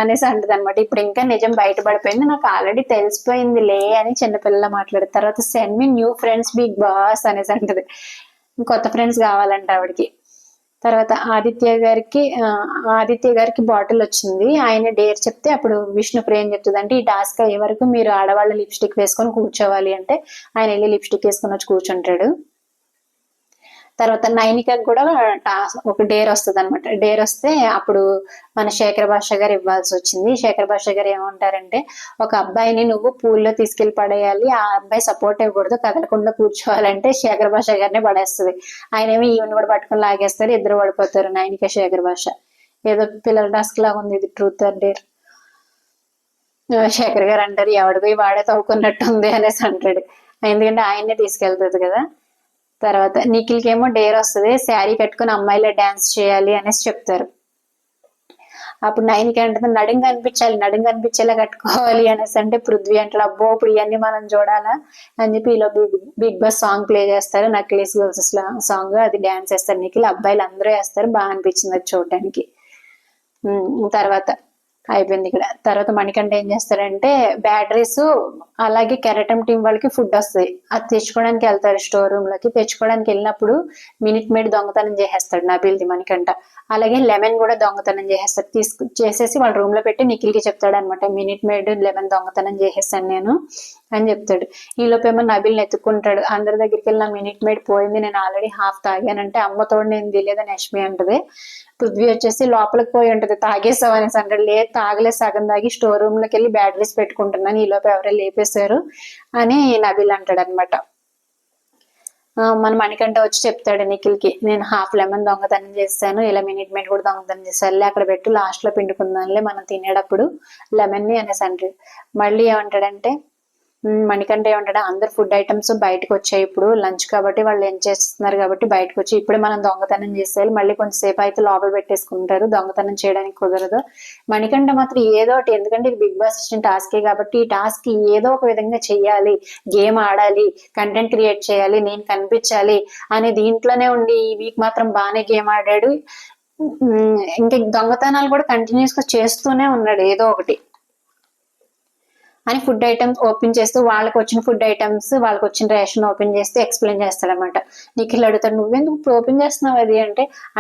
అనేసి అంటది అనమాట. ఇప్పుడు ఇంకా నిజం బయటపడిపోయింది, నాకు ఆల్రెడీ తెలిసిపోయిందిలే అని చిన్నపిల్లల మాట్లాడతారు. తర్వాత send me new friends Bigg Boss అనేసి అంటది. కొత్త ఫ్రెండ్స్ కావాలంట ఆవిడకి. తర్వాత ఆదిత్య గారికి బాటిల్ వచ్చింది, ఆయన డేర్ చెప్తే అప్పుడు విష్ణుప్రియ ఏం చెప్తుంది అంటే, ఈ టాస్క్ అయ్యే వరకు మీరు ఆడవాళ్ళు లిప్స్టిక్ వేసుకొని కూర్చోవాలి అంటే ఆయన వెళ్ళి లిప్స్టిక్ వేసుకొని వచ్చి కూర్చుంటాడు. తర్వాత నైనికకి కూడా ఒక డేర్ వస్తుంది అనమాట. డేర్ వస్తే అప్పుడు మన శేఖర్ భాష గారు ఇవ్వాల్సి వచ్చింది. శేఖర్ భాష గారు ఏమంటారంటే, ఒక అబ్బాయిని నువ్వు పూల్లో తీసుకెళ్లి పడేయాలి, ఆ అబ్బాయి సపోర్ట్ ఇవ్వకూడదు, కదలకుండా కూర్చోవాలంటే శేఖర్ భాష గారినే పడేస్తుంది. ఆయన ఏమో ఈవెన్ కూడా పట్టుకుని లాగేస్తారు, ఇద్దరు పడిపోతారు నైనిక శేఖర్ భాష. ఏదో పిల్లల టాస్క్ లాగా ఉంది ఇది, ట్రూత్ ఆర్ డేర్. శేఖర్ గారు అంటారు, ఎవడికి వాడే తవ్వుకున్నట్టుంది అనేసి అంటాడు, ఎందుకంటే ఆయన్నే తీసుకెళ్తుంది కదా. తర్వాత నిఖిల్కి ఏమో డేర్ వస్తుంది, శారీ కట్టుకుని అమ్మాయిలో డాన్స్ చేయాలి అనేసి చెప్తారు. అప్పుడు నైన్కి అంటే నడుం కనిపించేలా కట్టుకోవాలి అనేసి అంటే పృథ్వీ అంటే, అబ్బో ఇప్పుడు ఇవన్నీ మనం చూడాలా అని చెప్పి ఇలా బిగ్ బాస్ సాంగ్ ప్లే చేస్తారు, నక్లీస్ గర్ల్స్ సాంగ్, అది డాన్స్ వేస్తారు నిఖిల్, అబ్బాయిలు అందరూ వేస్తారు, బాగా అనిపించింది అది చూడడానికి. తర్వాత అయిపోయింది ఇక్కడ. తర్వాత మణికంఠ ఏం చేస్తారంటే, బ్యాటరీస్ అలాగే కెరటం టీం వాళ్ళకి ఫుడ్ వస్తాయి, అది తెచ్చుకోవడానికి వెళ్తారు స్టోర్ రూమ్ లోకి. తెచ్చుకోవడానికి వెళ్ళినప్పుడు మినిట్ మేడ్ దొంగతనం చేసేస్తాడు నబీల్ది మణికంఠ. అలాగే లెమన్ కూడా దొంగతనం చేసేస్తాడు, చేసేసి వాళ్ళ రూమ్ లో పెట్టి నిఖిల్కి చెప్తాడు అనమాట, మినిట్ మేడ్ లెమన్ దొంగతనం చేసేస్తాను నేను అని చెప్తాడు. ఈ లోపేమో నబీల్ని ఎత్తుకుంటాడు, అందరి దగ్గరికి వెళ్ళి నా మినిట్ మేడ్ పోయింది, నేను ఆల్రెడీ హాఫ్ తాగానంటే, అమ్మతోడు నేను తెలియదని యష్మి అంటది. పృథ్వీ వచ్చేసి లోపలికి పోయి ఉంటది, తాగేసావు అనేసి అంటాడు. లేదు తాగలే, సగం తాగి స్టోర్ రూమ్ లోకి వెళ్ళి బ్యాటరీస్ పెట్టుకుంటున్నాను, ఈ లోపు ఎవరైనా లేపేశారు అని నబీల్ అంటాడు అనమాట. మన మణికంఠ వచ్చి చెప్తాడు నిఖిల్కి, నేను హాఫ్ లెమన్ దొంగతనం చేస్తాను, ఇలా మినిట్ మేడ్ కూడా దొంగతనం చేస్తాను, అక్కడ పెట్టి లాస్ట్ లో పిండుకుందాంలే మనం తినేటప్పుడు లెమన్ ని అనేసి అంటాడు. మళ్ళీ ఏమంటాడంటే, మణికంఠ ఏమంటాడు, అందరు ఫుడ్ ఐటమ్స్ బయటకు వచ్చాయి, ఇప్పుడు లంచ్ కాబట్టి వాళ్ళు ఏం చేస్తున్నారు కాబట్టి బయటకు వచ్చి ఇప్పుడే మనం దొంగతనం చేసేయాలి, మళ్ళీ కొంచెంసేపు అయితే లోపల పెట్టేసుకుంటారు, దొంగతనం చేయడానికి కుదరదు. మణికంఠ మాత్రం ఏదో ఒకటి, ఎందుకంటే ఇది బిగ్ బాస్ ఇచ్చిన టాస్కే కాబట్టి ఈ టాస్క్ ఏదో ఒక విధంగా చెయ్యాలి, గేమ్ ఆడాలి, కంటెంట్ క్రియేట్ చేయాలి, నేను కనిపించాలి అనే దీంట్లోనే ఉండి ఈ వీక్ మాత్రం బాగానే గేమ్ ఆడాడు. ఇంకా దొంగతనాలు కూడా కంటిన్యూస్ గా చేస్తూనే ఉన్నాడు ఏదో ఒకటి అని. ఫుడ్ ఐటమ్స్ ఓపెన్ చేస్తూ వాళ్ళకి వచ్చిన ఫుడ్ ఐటమ్స్, వాళ్ళకి వచ్చిన రేషన్ ఓపెన్ చేస్తూ ఎక్స్ప్లెయిన్ చేస్తాడనమాట. నిఖిల్ అడుగుతాడు, నువ్వెందుకు ఇప్పుడు ఓపెన్ చేస్తున్నావు అది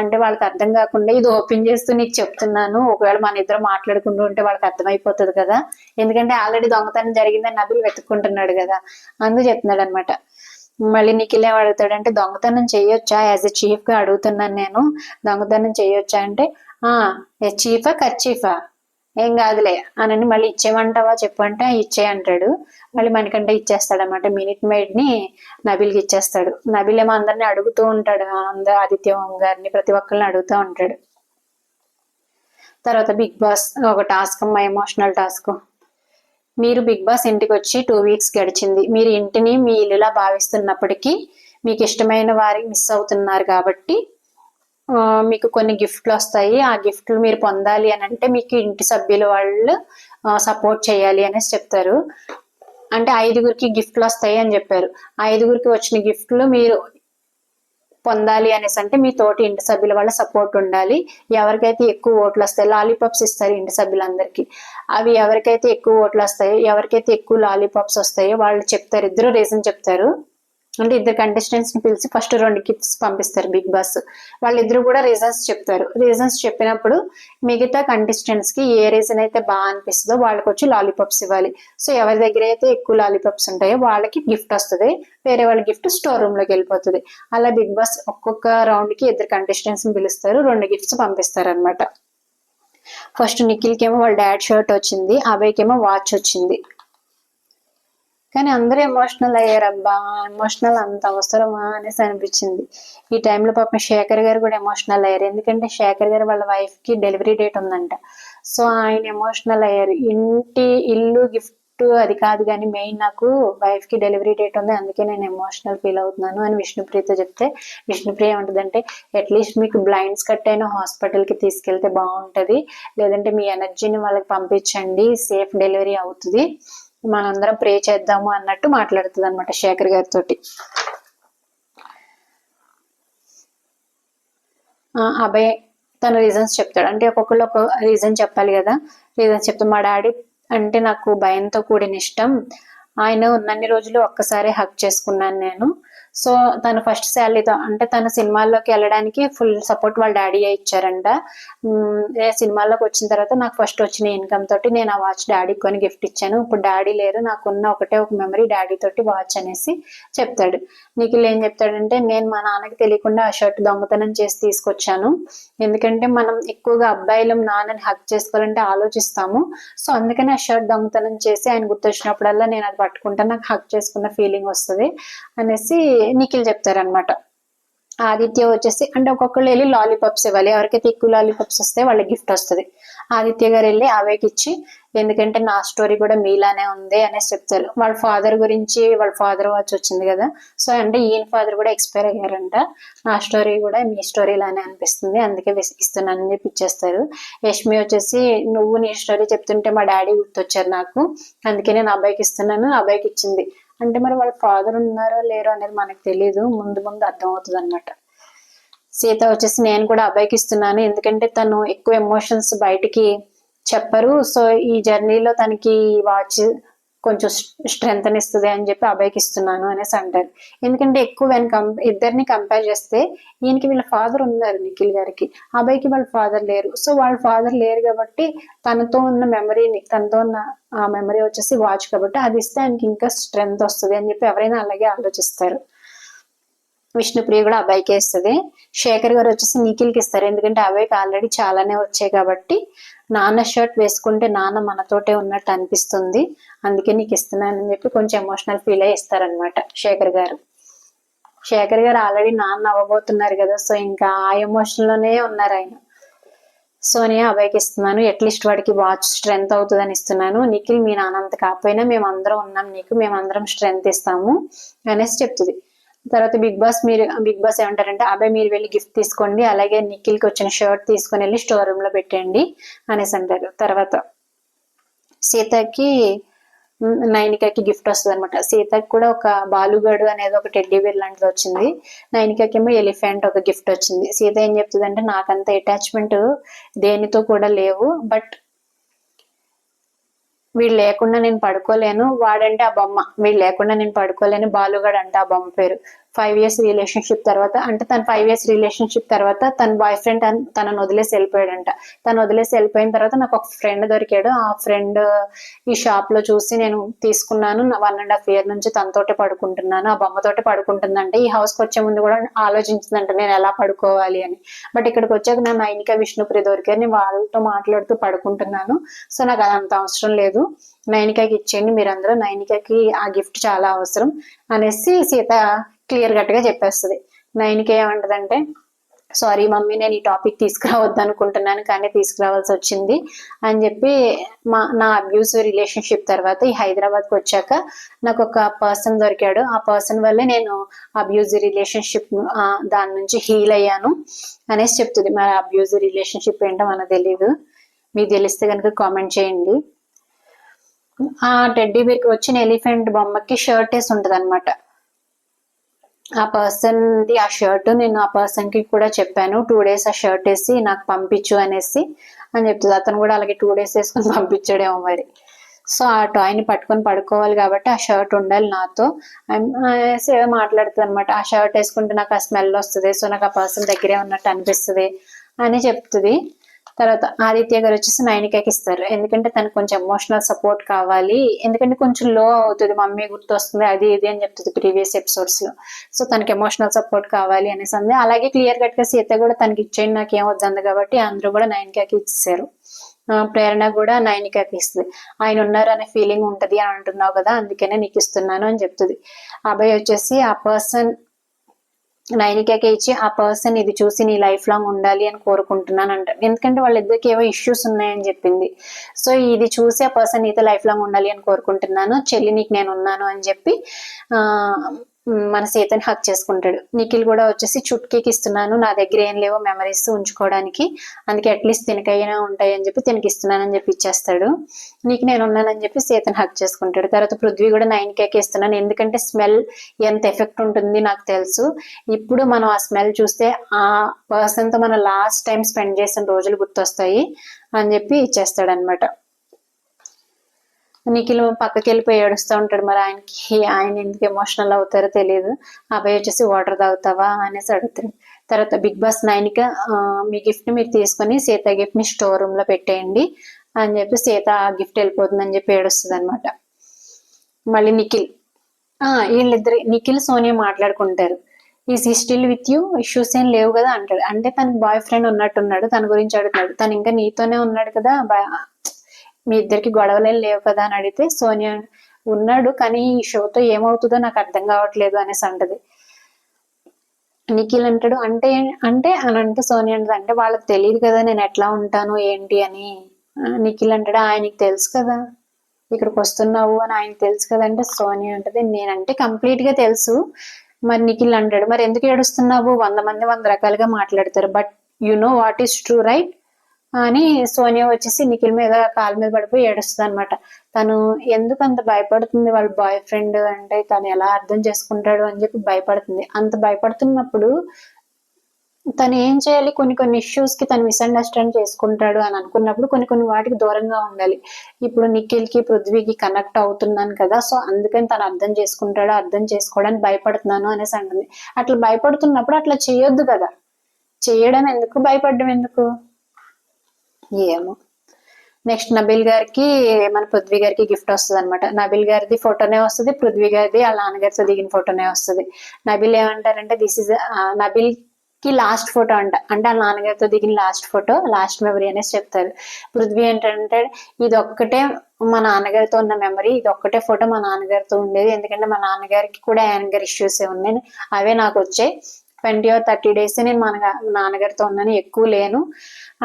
అంటే వాళ్ళకి అర్థం కాకుండా ఇది ఓపెన్ చేస్తూ నీకు చెప్తున్నాను, ఒకవేళ మన ఇద్దరు మాట్లాడుకుంటూ ఉంటే వాళ్ళకి అర్థమైపోతుంది కదా, ఎందుకంటే ఆల్రెడీ దొంగతనం జరిగిందని నబీల్ వెతుక్కుంటున్నాడు కదా, అందుకు చెప్తున్నాడు అనమాట. మళ్ళీ నిఖిల్ ఏం అడుగుతాడంటే, దొంగతనం చేయొచ్చా, యాజ్ ఎ చీఫ్ గా అడుగుతున్నాను నేను, దొంగతనం చేయొచ్చా అంటే, చీఫా కర్చీఫా ఏం కాదులే అని మళ్ళీ ఇచ్చేయమంటావా చెప్పంటే ఇచ్చే అంటాడు. మళ్ళీ మనకంటే ఇచ్చేస్తాడు అనమాట, మినిట్ మేడ్ ని నబీల్కి ఇచ్చేస్తాడు. నబీల్ ఏమో అందరిని అడుగుతూ ఉంటాడు, అందరు ఆదిత్య గారిని ప్రతి ఒక్కరిని అడుగుతూ ఉంటాడు. తర్వాత బిగ్ బాస్ ఒక టాస్క్, ఎమోషనల్ టాస్క్. మీరు బిగ్ బాస్ ఇంటికి వచ్చి 2 వీక్స్ గడిచింది, మీరు ఇంటిని మీ ఇల్లులా భావిస్తున్నప్పటికీ మీకు ఇష్టమైన వారికి మిస్ అవుతున్నారు కాబట్టి మీకు కొన్ని గిఫ్ట్లు వస్తాయి, ఆ గిఫ్ట్లు మీరు పొందాలి అని అంటే మీకు ఇంటి సభ్యుల వాళ్ళు సపోర్ట్ చేయాలి అనేసి చెప్తారు. అంటే 5గురికి గిఫ్ట్లు వస్తాయి అని చెప్పారు. 5గురికి వచ్చిన గిఫ్ట్లు మీరు పొందాలి అనేసి అంటే మీ తోటి ఇంటి సభ్యుల వల్ల సపోర్ట్ ఉండాలి. ఎవరికైతే ఎక్కువ ఓట్లు వస్తాయి, లాలీపాప్స్ ఇస్తారు ఇంటి సభ్యులందరికీ, అవి ఎవరికైతే ఎక్కువ ఓట్లు వస్తాయో, ఎవరికైతే ఎక్కువ లాలీపాప్స్ వస్తాయో వాళ్ళు చెప్తారు, ఇద్దరు రీజన్ చెప్తారు. అంటే ఇద్దరు కంటెస్టెంట్స్ ని పిలిచి ఫస్ట్ 2 గిఫ్ట్స్ పంపిస్తారు బిగ్ బాస్. వాళ్ళిద్దరు కూడా రీజన్స్ చెప్తారు. రీజన్స్ చెప్పినప్పుడు మిగతా కంటెస్టెంట్స్ కి ఏ రీజన్ అయితే బాగా అనిపిస్తుందో వాళ్ళకి వచ్చి లాలీపాప్స్ ఇవ్వాలి. సో ఎవరి దగ్గర అయితే ఎక్కువ లాలీపాప్స్ ఉంటాయో వాళ్ళకి గిఫ్ట్ వస్తుంది, వేరే వాళ్ళ గిఫ్ట్ స్టోర్ రూమ్ లోకి వెళ్ళిపోతుంది. అలా బిగ్ బాస్ ఒక్కొక్క రౌండ్ కి ఇద్దరు కంటెస్టెంట్స్ ని పిలుస్తారు, 2 గిఫ్ట్స్ పంపిస్తారు అనమాట. ఫస్ట్ నిఖిల్ కేమో వాళ్ళ డాడ్ షర్ట్ వచ్చింది, అభయ్కేమో వాచ్ వచ్చింది. కానీ అందరూ ఎమోషనల్ అయ్యారబ్బా, ఎమోషనల్ అంత అవసరమా అనేసి అనిపించింది. ఈ టైంలో పాపం శేఖర్ గారు కూడా ఎమోషనల్ అయ్యారు, ఎందుకంటే శేఖర్ గారు వాళ్ళ వైఫ్ కి డెలివరీ డేట్ ఉందంట. సో ఆయన ఎమోషనల్ అయ్యారు. ఇల్లు గిఫ్ట్ అది కాదు కానీ మెయిన్ నాకు వైఫ్ కి డెలివరీ డేట్ ఉంది, అందుకే నేను ఎమోషనల్ ఫీల్ అవుతున్నాను అని విష్ణుప్రియతో చెప్తే విష్ణుప్రియ ఏమంటుందంటే, అట్లీస్ట్ మీకు బ్లైండ్స్ కట్ అయిన హాస్పిటల్ కి తీసుకెళ్తే బాగుంటది, లేదంటే మీ ఎనర్జీని వాళ్ళకి పంపించండి, సేఫ్ డెలివరీ అవుతుంది, మనందరం ప్రే చేద్దాము అన్నట్టు మాట్లాడుతుంది అనమాట శేఖర్ గారితో. అభయ్ తన రీజన్స్ చెప్తాడు, అంటే ఒక్కొక్కళ్ళు ఒక రీజన్ చెప్పాలి కదా. రీజన్స్ చెప్తా, మా డాడీ అంటే నాకు భయంతో కూడిన ఇష్టం, ఆయన ఉన్నన్ని రోజులు ఒక్కసారి హక్ చేసుకున్నాను నేను. సో తన ఫస్ట్ శాలరీతో అంటే తన సినిమాల్లోకి వెళ్ళడానికి ఫుల్ సపోర్ట్ వాళ్ళ డాడీ ఇచ్చారంట. సినిమాల్లోకి వచ్చిన తర్వాత నాకు ఫస్ట్ వచ్చిన ఇన్కమ్ తోటి నేను ఆ వాచ్ డాడీకి కొని గిఫ్ట్ ఇచ్చాను, ఇప్పుడు డాడీ లేరు, నాకున్న ఒకటే ఒక మెమరీ డాడీ తోటి వాచ్ అనేసి చెప్తాడు. నిఖిల్ ఏం చెప్తాడంటే, నేను మా నాన్నకి తెలియకుండా ఆ షర్ట్ దొంగతనం చేసి తీసుకొచ్చాను, ఎందుకంటే మనం ఎక్కువగా అబ్బాయిలు నాన్నని హక్ చేసుకోవాలంటే ఆలోచిస్తాము, సో అందుకని ఆ షర్ట్ దొంగతనం చేసి ఆయన గుర్తొచ్చినప్పుడల్లా నేను అది పట్టుకుంటాను, నాకు హక్ చేసుకున్న ఫీలింగ్ వస్తుంది అనేసి నిఖిల్ చెప్తారనమాట. ఆదిత్య వచ్చేసి అంటే ఒక్కొక్కళ్ళు వెళ్ళి లాలీపాప్స్ ఇవ్వాలి, ఎవరికైతే ఎక్కువ లాలీపాప్స్ వస్తే వాళ్ళకి గిఫ్ట్ వస్తుంది. ఆదిత్య గారు వెళ్ళి అవేకి ఇచ్చి, ఎందుకంటే నా స్టోరీ కూడా మీలానే ఉంది అనేసి చెప్తారు. వాళ్ళ ఫాదర్ గురించి, వాళ్ళ ఫాదర్ వాచ్ వచ్చింది కదా, సో అంటే ఈయన ఫాదర్ కూడా ఎక్స్పైర్ అయ్యారంట, నా స్టోరీ కూడా మీ స్టోరీ లానే అనిపిస్తుంది, అందుకే ఇస్తున్నాను అని చెప్పి ఇచ్చేస్తారు. యష్మి వచ్చేసి, నువ్వు నీ స్టోరీ చెప్తుంటే మా డాడీ గుర్తొచ్చారు నాకు, అందుకే నేను అబ్బాయికి ఇస్తున్నాను, అబ్బాయికి ఇచ్చింది. అంటే మరి వాళ్ళ ఫాదర్ ఉన్నారో లేరో అనేది మనకు తెలీదు, ముందు ముందు అర్థం అవుతుంది అనమాట. సీత వచ్చేసి, నేను కూడా అబ్బాయికి ఇస్తున్నాను, ఎందుకంటే తను ఎక్కువ ఎమోషన్స్ బయటికి చెప్పరు, సో ఈ జర్నీలో తనకి వాచ్ కొంచెం స్ట్రెంగ్త్ ఇస్తుంది అని చెప్పి అబ్బాయికి ఇస్తున్నాను అనేసి అంటారు. ఎందుకంటే ఎక్కువ ఇద్దరిని కంపేర్ చేస్తే ఈయనకి వీళ్ళ ఫాదర్ ఉన్నారు నిఖిల్ గారికి, అబ్బాయికి వాళ్ళ ఫాదర్ లేరు. సో వాళ్ళ ఫాదర్ లేరు కాబట్టి తనతో ఉన్న మెమరీని, తనతో ఉన్న ఆ మెమరీ వచ్చేసి వాచ్ కాబట్టి అది ఇస్తే ఆయనకి ఇంకా స్ట్రెంగ్త్ వస్తుంది అని చెప్పి ఎవరైనా అలాగే ఆలోచిస్తారు. విష్ణుప్రియ కూడా అబ్బాయికే ఇస్తుంది. శేఖర్ గారు వచ్చేసి నిఖిల్కి ఇస్తారు, ఎందుకంటే అబ్బాయికి ఆల్రెడీ చాలానే వచ్చాయి కాబట్టి నాన్న షర్ట్ వేసుకుంటే నాన్న మనతోటే ఉన్నట్టు అనిపిస్తుంది, అందుకే నీకు ఇస్తున్నానని చెప్పి కొంచెం ఎమోషనల్ ఫీల్ అయ్యి ఇస్తారనమాట శేఖర్ గారు. శేఖర్ గారు ఆల్రెడీ నాన్న అవ్వబోతున్నారు కదా, సో ఇంకా ఆ ఎమోషన్ లోనే ఉన్నారు ఆయన. సోనియా అబ్బాయికి ఇస్తున్నాను, అట్లీస్ట్ వాడికి వాచ్ స్ట్రెంగ్త్ అవుతుందని ఇస్తున్నాను, నిఖిల్ మీ నాన్నంత కాకపోయినా మేమందరం ఉన్నాం నీకు, మేమందరం స్ట్రెంగ్త్ ఇస్తాము అనేసి చెప్తుంది. తర్వాత బిగ్ బాస్ ఏమంటారంటే, అబ్బాయి మీరు వెళ్ళి గిఫ్ట్ తీసుకోండి, అలాగే నిఖిల్కి వచ్చిన షర్ట్ తీసుకొని వెళ్ళి స్టోర్ రూమ్ లో పెట్టండి అనేసి అంటారు. తర్వాత సీతకి నైనికకి గిఫ్ట్ వస్తుంది అనమాట. సీతకి కూడా ఒక బాలుగడు అనేది ఒక టెడ్డీ బేర్ లాంటిది వచ్చింది, నైనికకి ఏమో ఎలిఫెంట్ ఒక గిఫ్ట్ వచ్చింది. సీత ఏం చెప్తుంది అంటే, నాకంత అటాచ్మెంట్ దేనితో కూడా లేవు, బట్ వీళ్ళు లేకుండా నేను పడుకోలేను, వాడంటే ఆ బొమ్మ, వీళ్ళు లేకుండా నేను పడుకోలేను, బాలుగాడు అంటే ఆ బొమ్మ పేరు. 5 years రిలేషన్షిప్ తర్వాత, అంటే తన 5 years రిలేషన్షిప్ తర్వాత తన బాయ్ ఫ్రెండ్ తనను వదిలేసి వెళ్ళిపోయాడంట. తను వదిలేసి వెళ్ళిపోయిన తర్వాత నాకు ఒక ఫ్రెండ్ దొరికాడు, ఆ ఫ్రెండ్ ఈ షాప్ లో చూసి నేను తీసుకున్నాను, 1.5 year నుంచి తనతోటే పడుకుంటున్నాను, ఆ బొమ్మతోటే పడుకుంటుందంటే. ఈ హౌస్ కి వచ్చే ముందు కూడా ఆలోచించిందంట నేను ఎలా పడుకోవాలి అని, బట్ ఇక్కడికి వచ్చాక నా నైనిక విష్ణుప్రియ దొరికారు, నేను వాళ్ళతో మాట్లాడుతూ పడుకుంటున్నాను, సో నాకు అదంత అవసరం లేదు, నైనికకి ఇచ్చేయండి మీరందరూ, నైనికకి ఆ గిఫ్ట్ చాలా అవసరం అనేసి సీత క్లియర్ కట్ గా చెప్పేస్తుంది. నైనిక ఏమంటదంటే, సారీ మమ్మీ నేను ఈ టాపిక్ తీసుకురావద్దు అనుకుంటున్నాను కానీ తీసుకురావాల్సి వచ్చింది అని చెప్పి, నా అబ్యూసివ్ రిలేషన్షిప్ తర్వాత ఈ హైదరాబాద్కి వచ్చాక నాకు ఒక పర్సన్ దొరికాడు, ఆ పర్సన్ వల్లే నేను అబ్యూసివ్ రిలేషన్షిప్ దాని నుంచి హీల్ అయ్యాను అనేసి చెప్తుంది. మరి అబ్యూసివ్ రిలేషన్షిప్ ఏంటో మనకు తెలియదు, మీకు తెలిస్తే కనుక కామెంట్ చేయండి. ఆ టెడ్డీ బేర్కి వచ్చిన ఎలిఫెంట్ బొమ్మకి షర్ట్ వేసి ఉంటది అనమాట. ఆ పర్సన్ ది ఆ షర్ట్ నేను ఆ పర్సన్ కి కూడా చెప్పాను, 2 days ఆ షర్ట్ వేసి నాకు పంపించు అనేసి అని చెప్తుంది. అతను కూడా అలాగే 2 days వేసుకొని పంపించాడేమో మరి. సో ఆ టాయ్ని పట్టుకొని పడుకోవాలి కాబట్టి ఆ షర్ట్ ఉండాలి నాతో అనేసి మాట్లాడుతుంది అనమాట. ఆ షర్ట్ వేసుకుంటే నాకు ఆ స్మెల్ వస్తుంది, సో నాకు ఆ పర్సన్ దగ్గరే ఉన్నట్టు అనిపిస్తుంది అని చెప్తుంది. తర్వాత ఆదిత్య గారు వచ్చేసి నైనికాకి ఇస్తారు, ఎందుకంటే తనకు కొంచెం ఎమోషనల్ సపోర్ట్ కావాలి, ఎందుకంటే కొంచెం లో అవుతుంది, మమ్మీ గుర్తు వస్తుంది అది ఇది అని చెప్తుంది ప్రీవియస్ ఎపిసోడ్స్ లో. సో తనకి ఎమోషనల్ సపోర్ట్ కావాలి అనేసి అంది. అలాగే క్లియర్ కట్ గా సీత కూడా తనకి ఇచ్చేయండి నాకు ఏమవుతుంది కాబట్టి అందరూ కూడా నైనికాకి ఇచ్చేసారు. ప్రేరణ కూడా నైనికాకి ఇస్తుంది. ఆయన ఉన్నారు అనే ఫీలింగ్ ఉంటది అని అంటున్నావు కదా, అందుకనే నీకు ఇస్తున్నాను అని చెప్తుంది. అభయ్ వచ్చేసి ఆ పర్సన్ నైనికాకి ఇచ్చి ఆ పర్సన్ ఇది చూసి నీ లైఫ్ లాంగ్ ఉండాలి అని కోరుకుంటున్నాను అంట, ఎందుకంటే వాళ్ళిద్దరికి ఏవో ఇష్యూస్ ఉన్నాయని చెప్పింది. సో ఇది చూసి ఆ పర్సన్ నీతో లైఫ్ లాంగ్ ఉండాలి అని కోరుకుంటున్నాను, చెల్లి నీకు నేను ఉన్నాను అని చెప్పి మన సీతని హక్ చేసుకుంటాడు. నిఖిల్ కూడా వచ్చేసి చుట్కీకి ఇస్తున్నాను, నా దగ్గర ఏం లేవో మెమరీస్ ఉంచుకోవడానికి, అందుకే అట్లీస్ట్ తినకైనా ఉంటాయి అని చెప్పి తినకి ఇస్తున్నానని చెప్పి ఇచ్చేస్తాడు. నీకు నేను ఉన్నానని చెప్పి సీతని హక్ చేసుకుంటాడు. తర్వాత పృథ్వీ కూడా 9K ఇస్తున్నాను, ఎందుకంటే స్మెల్ ఎంత ఎఫెక్ట్ ఉంటుంది నాకు తెలుసు, ఇప్పుడు మనం ఆ స్మెల్ చూస్తే ఆ పర్సన్ తో మనం లాస్ట్ టైం స్పెండ్ చేసిన రోజులు గుర్తొస్తాయి అని చెప్పి ఇచ్చేస్తాడు అనమాట. నిఖిల్ పక్కకి వెళ్ళిపోయి ఏడుస్తూ ఉంటాడు, మరి ఆయన ఎందుకు ఎమోషనల్ అవుతారో తెలియదు. అబ్బాయి వచ్చేసి వాటర్ తాగుతావా అనేసి అడుగుతాడు. తర్వాత బిగ్ బాస్ నైనిక మీ గిఫ్ట్ మీరు తీసుకొని సీత గిఫ్ట్ ని స్టోర్ రూమ్ లో పెట్టేయండి అని చెప్పి సీత ఆ గిఫ్ట్ వెళ్ళిపోతుంది అని చెప్పి ఏడుస్తుంది అనమాట. మళ్ళీ నిఖిల్ వీళ్ళిద్దరు నిఖిల్ సోనియా మాట్లాడుకుంటారు. Is he still with you, issues ఏం లేవు కదా అంటాడు. అంటే తనకి బాయ్ ఫ్రెండ్ ఉన్నట్టున్నాడు, తన గురించి అడుగుతున్నాడు. తను ఇంకా నీతోనే ఉన్నాడు కదా, మీ ఇద్దరికి గొడవలేం లేవు కదా అని అడిగితే సోనియా ఉన్నాడు కానీ ఈ షోతో ఏమవుతుందో నాకు అర్థం కావట్లేదు అనేసి అంటది. నిఖిల్ అంటాడు అంటే అంటే అని అంటే సోనియా అంటది అంటే వాళ్ళకి తెలియదు కదా నేను ఎట్లా ఉంటాను ఏంటి అని. నిఖిల్ అంటాడు ఆయనకి తెలుసు కదా ఇక్కడికి వస్తున్నావు అని ఆయనకి తెలుసు కదా అంటే సోనియా అంటది నేనంటే కంప్లీట్ గా తెలుసు. మరి నిఖిల్ అంటాడు మరి ఎందుకు ఏడుస్తున్నావు, 100 మంది 100 రకాలుగా మాట్లాడతారు, but you know what is true right అని సోనియా వచ్చేసి నిఖిల్ మీద కాలు మీద పడిపోయి ఏడుస్తుంది అనమాట. తను ఎందుకు అంత భయపడుతుంది వాళ్ళ బాయ్ ఫ్రెండ్ అంటే తను ఎలా అర్థం చేసుకుంటాడు అని చెప్పి భయపడుతుంది. అంత భయపడుతున్నప్పుడు తను ఏం చేయాలి, కొన్ని కొన్ని ఇష్యూస్ కి తను మిస్అండర్స్టాండ్ చేసుకుంటాడు అని అనుకున్నప్పుడు కొన్ని కొన్ని వాటికి దూరంగా ఉండాలి. ఇప్పుడు నిఖిల్ కి పృథ్వీకి కనెక్ట్ అవుతున్నాను కదా, సో అందుకని తను అర్థం చేసుకుంటాడు, అర్థం చేసుకోవడానికి భయపడుతున్నాను అనేసి అంటుంది. అట్లా భయపడుతున్నప్పుడు అట్లా చేయొద్దు కదా, చేయడం ఎందుకు, భయపడడం ఎందుకు ఏమో. నెక్స్ట్ నబీల్ గారికి మన పృథ్వీ గారికి గిఫ్ట్ వస్తుంది అనమాట. నబీల్ గారిది ఫోటోనే వస్తుంది, పృథ్వీ గారిది వాళ్ళ నాన్నగారితో దిగిన ఫోటోనే వస్తుంది. నబీల్ ఏమంటారంటే దిస్ ఇస్ నబీల్ కి లాస్ట్ ఫోటో అంట, అంటే వాళ్ళ నాన్నగారితో దిగిన లాస్ట్ ఫోటో, లాస్ట్ మెమరీ అనేసి చెప్తారు. పృథ్వీ ఏంటంటే ఇది ఒక్కటే మా నాన్నగారితో ఉన్న మెమరీ, ఇది ఒక్కటే ఫోటో మా నాన్నగారితో ఉండేది, ఎందుకంటే మా నాన్నగారికి కూడా యాంగర్ ఇష్యూస్ ఉన్నాయి, అవే నాకు వచ్చాయి, 20 or 30 days నేను మా నాన్నగారితో ఉన్నాను, ఎక్కువ లేను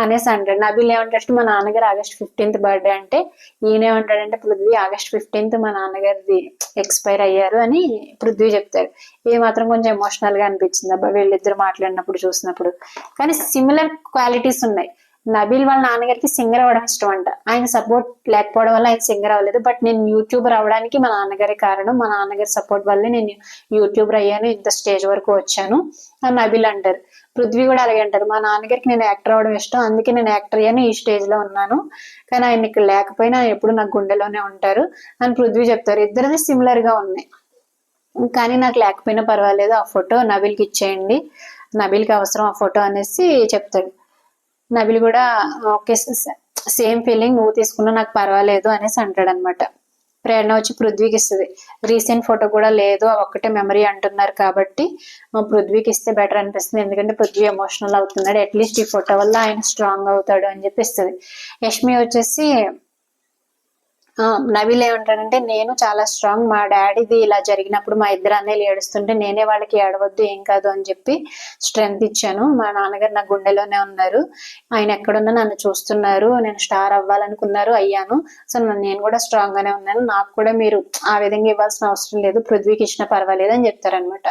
అనేసి అంటాడు. నబీల్ ఏమంటాడు మా నాన్నగారు August 15th బర్త్డే అంటే ఈయన ఏమంటాడంటే పృథ్వీ August 15th మా నాన్నగారిది ఎక్స్పైర్ అయ్యారు అని పృథ్వీ చెప్తాడు. ఇది మాత్రం కొంచెం ఎమోషనల్ గా అనిపించింది అబ్బా వీళ్ళిద్దరు మాట్లాడినప్పుడు చూసినప్పుడు. కానీ సిమిలర్ క్వాలిటీస్ ఉన్నాయి. నబీల్ వాళ్ళ నాన్నగారికి సింగర్ అవ్వడం ఇష్టం అంట, ఆయన సపోర్ట్ లేకపోవడం వల్ల ఆయన సింగర్ అవ్వలేదు, బట్ నేను యూట్యూబర్ అవడానికి మా నాన్నగారి కారణం, మా నాన్నగారి సపోర్ట్ వల్లే నేను యూట్యూబర్ అయ్యాను, ఇంత స్టేజ్ వరకు వచ్చాను అని నబీల్ అంటారు. పృథ్వీ కూడా అలాగే అంటారు మా నాన్నగారికి నేను యాక్టర్ అవ్వడం ఇష్టం, అందుకే నేను యాక్టర్ అయ్యాను, ఈ స్టేజ్ లో ఉన్నాను, కానీ ఆయన ఇక్కడ లేకపోయినా ఎప్పుడు నాకు గుండెలోనే ఉంటారు అని పృథ్వీ చెప్తారు. ఇద్దరిది సిమిలర్ గా ఉన్నాయి, కానీ నాకు లేకపోయినా పర్వాలేదు ఆ ఫోటో నబీల్కి ఇచ్చేయండి, నబీల్కి అవసరం ఆ ఫోటో అనేసి చెప్తాడు. నబీల్ కూడా ఓకే సేమ్ ఫీలింగ్ నువ్వు తీసుకున్నా నాకు పర్వాలేదు అనేసి అంటాడు అనమాట. ప్రేరణ వచ్చి పృథ్వీకి ఇస్తుంది. రీసెంట్ ఫోటో కూడా లేదు, ఒక్కటే మెమరీ అంటున్నారు కాబట్టి పృథ్వీకి ఇస్తే బెటర్ అనిపిస్తుంది, ఎందుకంటే పృథ్వీ ఎమోషనల్ అవుతున్నాడు, అట్లీస్ట్ ఈ ఫోటో వల్ల ఆయన స్ట్రాంగ్ అవుతాడు అని చెప్పి ఇస్తుంది. యష్మి వచ్చేసి నవీల్ ఏమంటాడంటే నేను చాలా స్ట్రాంగ్, మా డాడీది ఇలా జరిగినప్పుడు మా ఇద్దరు అన్నయ్యలు ఏడుస్తుంటే నేనే వాళ్ళకి ఏడవద్దు ఏం కాదు అని చెప్పి స్ట్రెంగ్త్ ఇచ్చాను, మా నాన్నగారు నా గుండెలోనే ఉన్నారు, ఆయన ఎక్కడున్నా నన్ను చూస్తున్నారు, నేను స్టార్ అవ్వాలనుకున్నారు అయ్యాను, సో నేను కూడా స్ట్రాంగ్ గానే ఉన్నాను, నాకు కూడా మీరు ఆ విధంగా ఇవ్వాల్సిన అవసరం లేదు, పృథ్వీకి ఇచ్చిన పర్వాలేదు అని చెప్తారనమాట.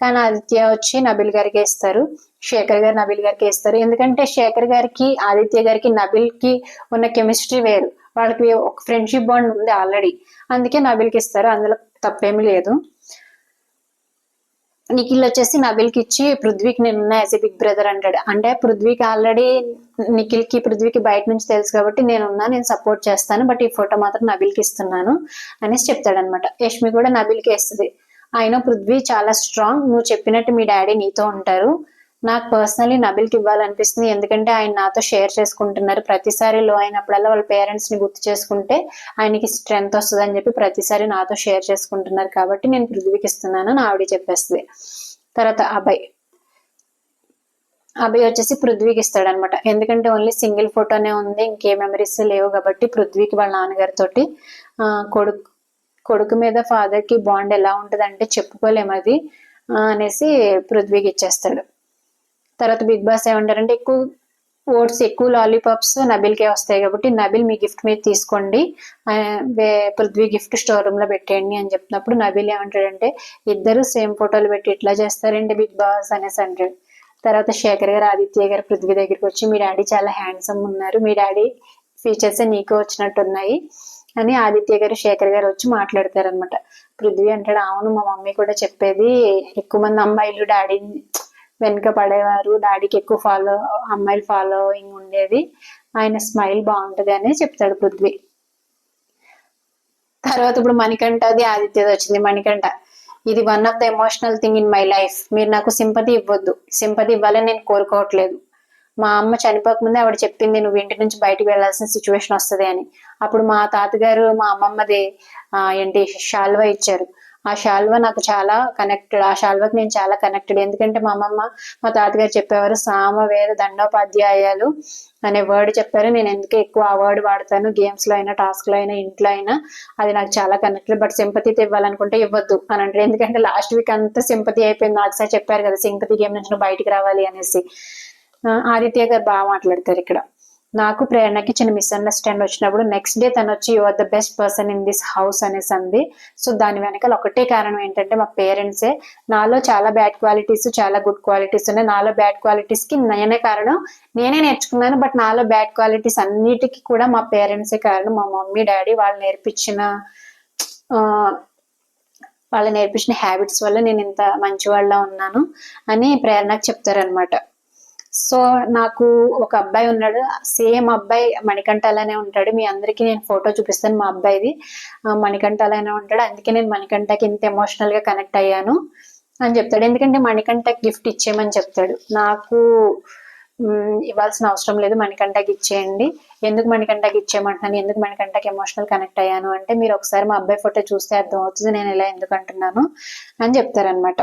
కానీ ఆదిత్య వచ్చి నబీల్ గారికి ఇస్తారు, శేఖర్ గారు నబీల్ గారికి ఇస్తారు, ఎందుకంటే శేఖర్ గారికి ఆదిత్య గారికి నబీల్ కి ఉన్న కెమిస్ట్రీ వేరు, వాళ్ళకి ఒక ఫ్రెండ్షిప్ బాండ్ ఉంది ఆల్రెడీ, అందుకే నబీల్కి ఇస్తారు, అందులో తప్పేమీ లేదు. నిఖిల్ వచ్చేసి నబిల్కి ఇచ్చి పృథ్వీకి నేనున్నా యాజ్ ఎ బిగ్ బ్రదర్ అంటాడు. అంటే పృథ్వీకి ఆల్రెడీ నిఖిల్కి పృథ్వీకి బయట నుంచి తెలుసు కాబట్టి నేను సపోర్ట్ చేస్తాను, బట్ ఈ ఫోటో మాత్రం నబిల్కి ఇస్తున్నాను అనేసి చెప్తాడనమాట. యష్మి కూడా నబిల్కి వేస్తుంది. ఆయన పృథ్వీ చాలా స్ట్రాంగ్, నువ్వు చెప్పినట్టు మీ డాడీ నీతో ఉంటారు, నాకు పర్సనలీ నబిల్కి ఇవ్వాలనిపిస్తుంది, ఎందుకంటే ఆయన నాతో షేర్ చేసుకుంటున్నారు, ప్రతిసారి లో అయినప్పుడల్లా వాళ్ళ పేరెంట్స్ ని గుర్తు చేసుకుంటే ఆయనకి స్ట్రెంగ్త్ వస్తుంది అని చెప్పి ప్రతిసారి నాతో షేర్ చేసుకుంటున్నారు కాబట్టి నేను పృథ్వీకి ఇస్తున్నాను అని ఆవిడ చెప్పేస్తుంది. తర్వాత అభయ్ వచ్చేసి పృథ్వీకి ఇస్తాడనమాట. ఎందుకంటే ఓన్లీ సింగిల్ ఫోటోనే ఉంది, ఇంకే మెమరీస్ లేవు కాబట్టి పృథ్వీకి వాళ్ళ నాన్నగారితోటి కొడుకు మీద ఫాదర్ కి బాండ్ ఎలా ఉంటది అంటే చెప్పుకోలేము అది అనేసి పృథ్వీకి ఇచ్చేస్తాడు. తర్వాత బిగ్ బాస్ ఏమంటారంటే ఎక్కువ ఓట్స్ ఎక్కువ లాలీపాప్స్ నబిల్కే వస్తాయి కాబట్టి నబిల్ మీ గిఫ్ట్ మీద తీసుకోండి, పృథ్వీ గిఫ్ట్ స్టోర్ రూమ్ లో పెట్టేయండి అని చెప్పినప్పుడు నబిల్ ఏమంటాడంటే ఇద్దరు సేమ్ ఫోటోలు పెట్టి ఇట్లా చేస్తారంటే బిగ్ బాస్ అనేసి అంటాడు. తర్వాత శేఖర్ గారు ఆదిత్య గారు పృథ్వీ దగ్గరికి వచ్చి మీ డాడీ చాలా హ్యాండ్సమ్ ఉన్నారు, మీ డాడీ ఫీచర్స్ నీకు వచ్చినట్టు ఉన్నాయి అని ఆదిత్య గారు శేఖర్ గారు వచ్చి మాట్లాడతారనమాట. పృథ్వీ అంటాడు అవును మా మమ్మీ కూడా చెప్పేది, ఎక్కువ మంది అమ్మాయిలు డాడీ వెనుక పడేవారు, డాడీకి ఎక్కువ అమ్మాయిలు ఫాలోయింగ్ ఉండేది, ఆయన స్మైల్ బాగుంటది అని చెప్తాడు పృథ్వీ. తర్వాత ఇప్పుడు మణికంఠది ఆదిత్యది వచ్చింది. మణికంఠ ఇది one of the emotional thing in my life, మీరు నాకు సింపతి ఇవ్వద్దు, సింపతి ఇవ్వాలని నేను కోరుకోవట్లేదు, మా అమ్మ చనిపోకముందే ఆవిడ చెప్పింది నువ్వు ఇంటి నుంచి బయటకు వెళ్లాల్సిన సిచ్యువేషన్ వస్తుంది అని. అప్పుడు మా తాతగారు మా అమ్మమ్మది శాల్వా ఇచ్చారు, ఆ శాల్వా నాకు చాలా కనెక్టెడ్, ఆ శాల్వాకి నేను చాలా కనెక్టెడ్, ఎందుకంటే మా అమ్మమ్మ మా తాతగారు చెప్పేవారు సామవేద దండోపాధ్యాయాలు అనే వర్డ్ చెప్పారు, నేను ఎందుకు ఎక్కువ ఆ వర్డ్ వాడతాను గేమ్స్ లో అయినా టాస్క్ లో అయినా ఇంట్లో అయినా, అది నాకు చాలా కనెక్టెడ్, బట్ సింపతి ఇవ్వాలనుకుంటే ఇవ్వద్దు అని అంటారు. ఎందుకంటే లాస్ట్ వీక్ అంతా సింపతి అయిపోయింది, నాకు సార్ చెప్పారు కదా సింపతి గేమ్ నుంచి నువ్వు బయటికి రావాలి అనేసి. ఆదిత్య గారు బాగా మాట్లాడతారు ఇక్కడ. నాకు ప్రేరణకి చిన్న మిస్అండర్స్టాండ్ వచ్చినప్పుడు నెక్స్ట్ డే తను వచ్చి you are the best person in this house అనేసి అంది. సో దాని వెనకాల ఒకటే కారణం ఏంటంటే మా పేరెంట్సే, నాలో చాలా బ్యాడ్ క్వాలిటీస్ చాలా గుడ్ క్వాలిటీస్ ఉన్నాయి, నాలో బ్యాడ్ క్వాలిటీస్ కి నేనే కారణం, నేనే నేర్చుకున్నాను, బట్ నాలో బ్యాడ్ క్వాలిటీస్ అన్నిటికీ కూడా మా పేరెంట్సే కారణం, మా మమ్మీ డాడీ వాళ్ళు నేర్పించిన హ్యాబిట్స్ వల్ల నేను ఇంత మంచి వాళ్ళ ఉన్నాను అని ప్రేరణకు చెప్తారనమాట. సో నాకు ఒక అబ్బాయి ఉన్నాడు, సేమ్ అబ్బాయి మణికంఠ అలానే ఉంటాడు, మీ అందరికీ నేను ఫోటో చూపిస్తాను మా అబ్బాయిది, మణికంఠ అలానే ఉంటాడు, అందుకే నేను మణికంఠకి ఇంత ఎమోషనల్ గా కనెక్ట్ అయ్యాను అని చెప్తాడు. ఎందుకంటే మణికంఠకి గిఫ్ట్ ఇచ్చేయమని చెప్తాడు, నాకు ఇవ్వాల్సిన అవసరం లేదు మణికంఠకి ఇచ్చేయండి. ఎందుకు మణికంఠకి ఇచ్చేయమంటున్నాను, ఎందుకు మణికంఠకి ఎమోషనల్ కనెక్ట్ అయ్యాను అంటే మీరు ఒకసారి మా అబ్బాయి ఫోటో చూస్తే అర్థం అవుతుంది నేను ఇలా ఎందుకు అంటున్నాను అని చెప్తారనమాట.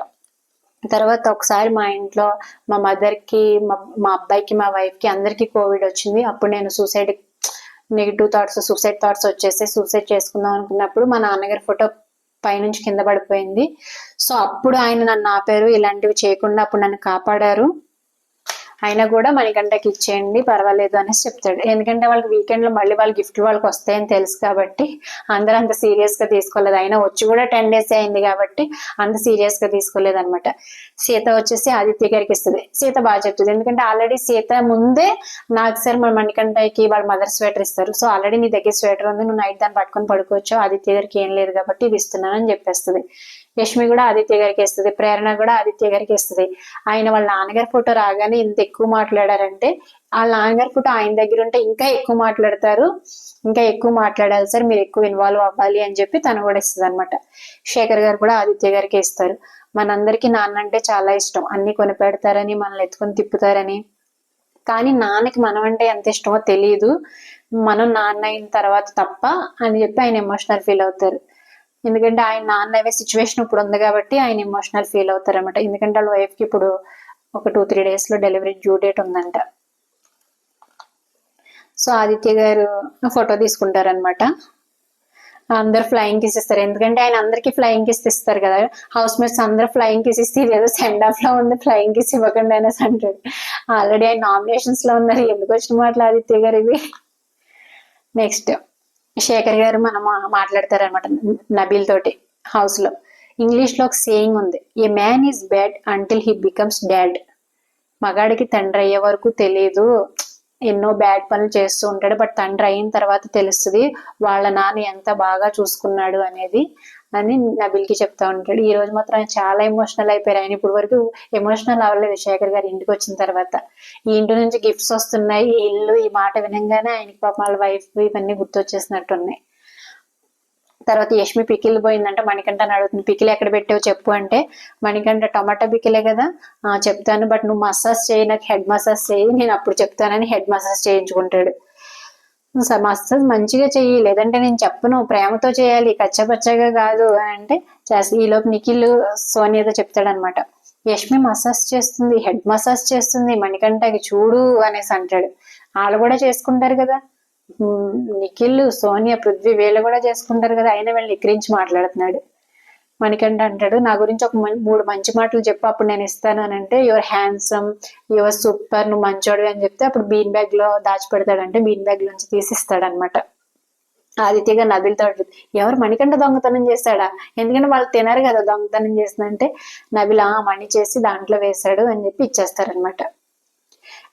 తర్వాత ఒకసారి మా ఇంట్లో మా మదర్ కి మా అబ్బాయికి మా వైఫ్ కి అందరికి కోవిడ్ వచ్చింది, అప్పుడు నేను నెగిటివ్ థాట్స్ సూసైడ్ థాట్స్ వచ్చేసి సూసైడ్ చేసుకుందాం అనుకున్నప్పుడు మా నాన్నగారి ఫోటో పైనుంచి కింద పడిపోయింది. సో అప్పుడు ఆయన నన్ను ఆపారు, ఇలాంటివి చేయకుండా అప్పుడు నన్ను కాపాడారు, అయినా కూడా మణికంఠకి ఇచ్చేయండి పర్వాలేదు అనేసి చెప్తాడు. ఎందుకంటే వాళ్ళకి వీకెండ్ లో మళ్ళీ వాళ్ళ గిఫ్ట్లు వాళ్ళకి వస్తాయని తెలుసు కాబట్టి అందరూ అంత సీరియస్ గా తీసుకోలేదు, అయినా వచ్చి కూడా 10 days అయింది కాబట్టి అంత సీరియస్ గా తీసుకోలేదు అనమాట. సీత వచ్చేసి ఆదిత్య గారికి ఇస్తుంది, సీత బాగా చెప్తుంది, ఎందుకంటే ఆల్రెడీ సీత ముందే నాకు సార్ మన మణికంఠకి వాళ్ళ మదర్ స్వెటర్ ఇస్తారు, సో ఆల్రెడీ నీ దగ్గర స్వెటర్ ఉంది, నువ్వు నైట్ దాన్ని పట్టుకొని పడుకోవచ్చు, ఆదిత్య గారికి ఏం లేదు కాబట్టి ఇది ఇస్తున్నాను అని చెప్పేస్తుంది. యష్మి కూడా ఆదిత్య గారికి ఇస్తుంది, ప్రేరణ కూడా ఆదిత్య గారికి ఇస్తుంది. ఆయన వాళ్ళ నాన్నగారి ఫోటో రాగానే ఇంత ఎక్కువ మాట్లాడారంటే వాళ్ళ నాన్నగారి ఫోటో ఆయన దగ్గర ఉంటే ఇంకా ఎక్కువ మాట్లాడతారు, ఇంకా ఎక్కువ మాట్లాడాలి సార్ మీరు ఎక్కువ ఇన్వాల్వ్ అవ్వాలి అని చెప్పి తను కూడా ఇస్తుంది అనమాట. శేఖర్ గారు కూడా ఆదిత్య గారికి ఇస్తారు. మనందరికీ నాన్న అంటే చాలా ఇష్టం, అన్ని కొనిపెడతారని మనల్ని ఎత్తుకొని తిప్పుతారని, కానీ నాన్నకి మనం అంటే ఎంత ఇష్టమో తెలియదు, మనం నాన్న అయిన తర్వాత తప్ప అని చెప్పి ఆయన ఎమోషనల్ ఫీల్ అవుతారు. ఎందుకంటే ఆయన నాన్న అయ్యే సిచ్యువేషన్ ఇప్పుడు ఉంది కాబట్టి ఆయన ఎమోషనల్ ఫీల్ అవుతారు అనమాట. ఎందుకంటే వాళ్ళ వైఫ్ కి ఇప్పుడు ఒక 2-3 days లో డెలివరీ డ్యూ డేట్ ఉందంట. సో ఆదిత్య గారు ఫోటో తీసుకుంటారనమాట, అందరు ఫ్లయింగ్ కిస్ ఇస్తారు, ఎందుకంటే ఆయన అందరికి ఫ్లయింగ్ కిస్ ఇస్తారు కదా, హౌస్ మేట్స్ అందరు ఫ్లయింగ్ కిస్ ఇస్తే ఏదో సెండ్ ఆఫ్ లో ఉంది ఫ్లయింగ్ కిస్ ఇవ్వకుండా అనేసి అంటాడు. ఆల్రెడీ ఆయన నామినేషన్స్ లో ఉన్నారు, ఎందుకు వచ్చిన మాటలు ఆదిత్య గారు ఇవి. నెక్స్ట్ శేఖర్ గారు మనం మాట్లాడతారనమాట నబీల్ తోటి హౌస్ లో. ఇంగ్లీష్ లో ఒక సేయింగ్ ఉంది, a man is bad until he becomes dad, మగాడికి తండ్రి అయ్యే వరకు తెలియదు, ఎన్నో బ్యాడ్ పనులు చేస్తూ ఉంటాడు, బట్ తండ్రి అయిన తర్వాత తెలుస్తుంది వాళ్ళ నాన్న ఎంత బాగా చూసుకున్నాడు అనేది అని నబిల్కి చెప్తా ఉంటాడు. ఈ రోజు మాత్రం ఆయన చాలా ఎమోషనల్ అయిపోయారు. ఆయన ఇప్పుడు వరకు ఎమోషనల్ అవ్వలేదు శేఖర్ గారు ఇంటికి వచ్చిన తర్వాత. ఈ ఇంటి నుంచి గిఫ్ట్స్ వస్తున్నాయి, ఈ ఇల్లు, ఈ మాట వినంగానే ఆయనకి పాపం వాళ్ళ వైఫ్ ఇవన్నీ గుర్తొచ్చేసినట్టున్నాయి. తర్వాత యష్మి పికిల్ పోయిందంటే మణికంఠని అడుగుతుంది, పికిల్ ఎక్కడ పెట్టావు చెప్పు అంటే, మణికంఠ టమాటా పికిలే కదా, చెప్తాను, బట్ నువ్వు మసాజ్ చేయి, నాకు హెడ్ మసాజ్ చేయి, నేను అప్పుడు చెప్తానని హెడ్ మసాజ్ చేయించుకుంటాడు. మసాజ్ మంచిగా చెయ్యి, లేదంటే నేను చెప్పను, ప్రేమతో చేయాలి, కచ్చపచ్చగా కాదు అని అంటే చేస్తా. ఈలోపు నిఖిల్ సోనియాతో చెప్తాడనమాట, యష్మి మసాజ్ చేస్తుంది, హెడ్ మసాజ్ చేస్తుంది మణికంఠకి చూడు అనేసి అంటాడు. వాళ్ళు కూడా చేసుకుంటారు కదా, నిఖిల్, సోనియా, పృథ్వీ వీళ్ళు కూడా చేసుకుంటారు కదా, అయినా వీళ్ళని ఎక్కిరించి మాట్లాడుతున్నాడు. మణికంఠ అంటాడు, నా గురించి ఒక 3 మంచి మాటలు చెప్పు, అప్పుడు నేను ఇస్తాను అని అంటే, యువర్ హ్యాండ్సమ్, యువర్ సూపర్, నువ్వు మంచోడు అని చెప్తే అప్పుడు బీన్ బ్యాగ్ లో దాచిపెడతాడంటే బీన్ బ్యాగ్ లోంచి తీసిస్తాడనమాట. ఆదిత్యగా నబిల్తో ఎవరు మణికంఠ దొంగతనం చేశాడా, ఎందుకంటే వాళ్ళు తినరు కదా దొంగతనం చేసిందంటే, నబిల్ మణి చేసి దాంట్లో వేశాడు అని చెప్పి ఇచ్చేస్తారనమాట.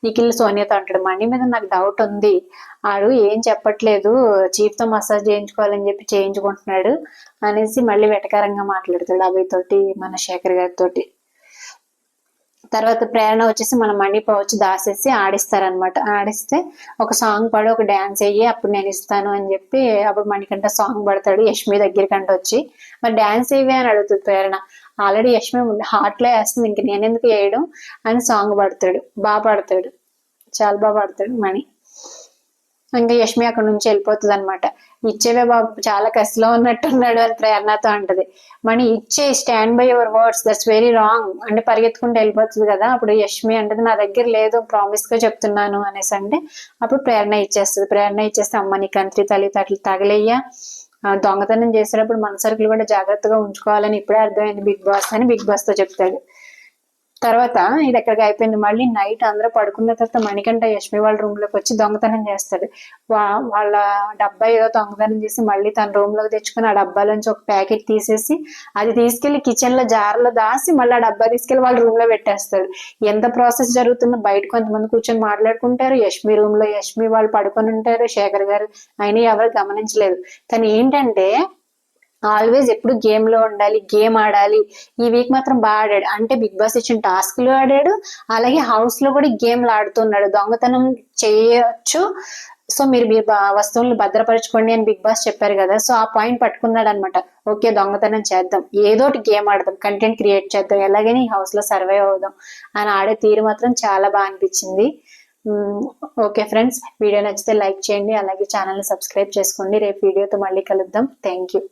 నిఖిల్ సోనియాతో అంటాడు, మణి మీద నాకు డౌట్ ఉంది, ఆడు ఏం చెప్పట్లేదు, చీఫ్ తో మసాజ్ చేయించుకోవాలని చెప్పి చేయించుకుంటున్నాడు అనేసి మళ్ళీ వెటకారంగా మాట్లాడతాడు అభయ్ తోటి, మన శేఖర్ గారితో. తర్వాత ప్రేరణ వచ్చేసి మన మణి పౌచ్ దాసేసి ఆడిస్తారనమాట. ఆడిస్తే ఒక సాంగ్ పాడు, ఒక డాన్స్ అయ్యి, అప్పుడు నేను ఇస్తాను అని చెప్పి అప్పుడు మణికంఠ సాంగ్ పడతాడు యష్మి దగ్గరికంట వచ్చి. మరి డాన్స్ ఏవి అని అడుగుతుంది ప్రేరణ. ఆల్రెడీ యష్మి హార్ట్ లో వేస్తుంది, ఇంక నేనెందుకు వేయడం అని సాంగ్ పాడతాడు. బాగా పాడతాడు, చాలా బాగా పాడతాడు మణి. ఇంకా యష్మి అక్కడ నుంచి వెళ్ళిపోతుంది అనమాట. ఇచ్చేవే బాబు, చాలా కసిలో ఉన్నట్టున్నాడు అని ప్రేరణతో అంటది. మణి ఇచ్చే, stand by your words, that's very wrong అంటే పరిగెత్తుకుంటూ వెళ్ళిపోతుంది కదా. అప్పుడు యష్మి అంటది, నా దగ్గర లేదు, ప్రామిస్ గా చెప్తున్నాను అనేసి అంటే అప్పుడు ప్రేరణ ఇచ్చేస్తుంది. ప్రేరణ ఇచ్చేస్తే, అమ్మ నీ కంత్రి తల్లి తట్లు తగలయ్యా, దొంగతనం చేసేటప్పుడు మన సరుకులు కూడా జాగ్రత్తగా ఉంచుకోవాలని ఇప్పుడే అర్థమైంది బిగ్ బాస్ అని బిగ్ బాస్ తో చెప్తాడు. తర్వాత ఇది ఎక్కడికి అయిపోయింది, మళ్ళీ నైట్ అందరూ పడుకున్న తర్వాత మణికంఠ యష్మి వాళ్ళ రూమ్ లోకి వచ్చి దొంగతనం చేస్తాడు. వాళ్ళ డబ్బా ఏదో దొంగతనం చేసి మళ్ళీ తన రూమ్ లోకి తెచ్చుకుని ఆ డబ్బాలోంచి ఒక ప్యాకెట్ తీసేసి అది తీసుకెళ్లి కిచెన్ లో జార్లో దాసి మళ్ళీ ఆ డబ్బా తీసుకెళ్లి వాళ్ళ రూమ్ లో పెట్టేస్తాడు. ఎంత ప్రాసెస్ జరుగుతుందో బయట కొంతమంది కూర్చొని మాట్లాడుకుంటారు, యష్మి రూమ్ లో యష్మి వాళ్ళు పడుకొని ఉంటారు, శేఖర్ గారు, అయినా ఎవరు గమనించలేదు. కానీ ఏంటంటే ఆల్వేస్ ఎప్పుడు గేమ్ లో ఉండాలి, గేమ్ ఆడాలి. ఈ వీక్ మాత్రం బాగా ఆడాడు, అంటే బిగ్ బాస్ ఇచ్చిన టాస్క్లు ఆడాడు, అలాగే హౌస్ లో కూడా గేమ్లు ఆడుతున్నాడు. దొంగతనం చేయొచ్చు, సో మీరు మీ వస్తువులను భద్రపరచుకోండి అని బిగ్ బాస్ చెప్పారు కదా, సో ఆ పాయింట్ పట్టుకున్నాడు అనమాట. ఓకే దొంగతనం చేద్దాం, ఏదోటి గేమ్ ఆడదాం, కంటెంట్ క్రియేట్ చేద్దాం, ఎలాగైనా ఈ హౌస్ లో సర్వైవ్ అవుదాం అని ఆడే తీరు మాత్రం చాలా బాగా అనిపించింది. ఓకే ఫ్రెండ్స్, వీడియో నచ్చితే లైక్ చేయండి, అలాగే ఛానల్ ని సబ్స్క్రైబ్ చేసుకోండి. రేపు వీడియోతో మళ్ళీ కలుద్దాం. Thank you.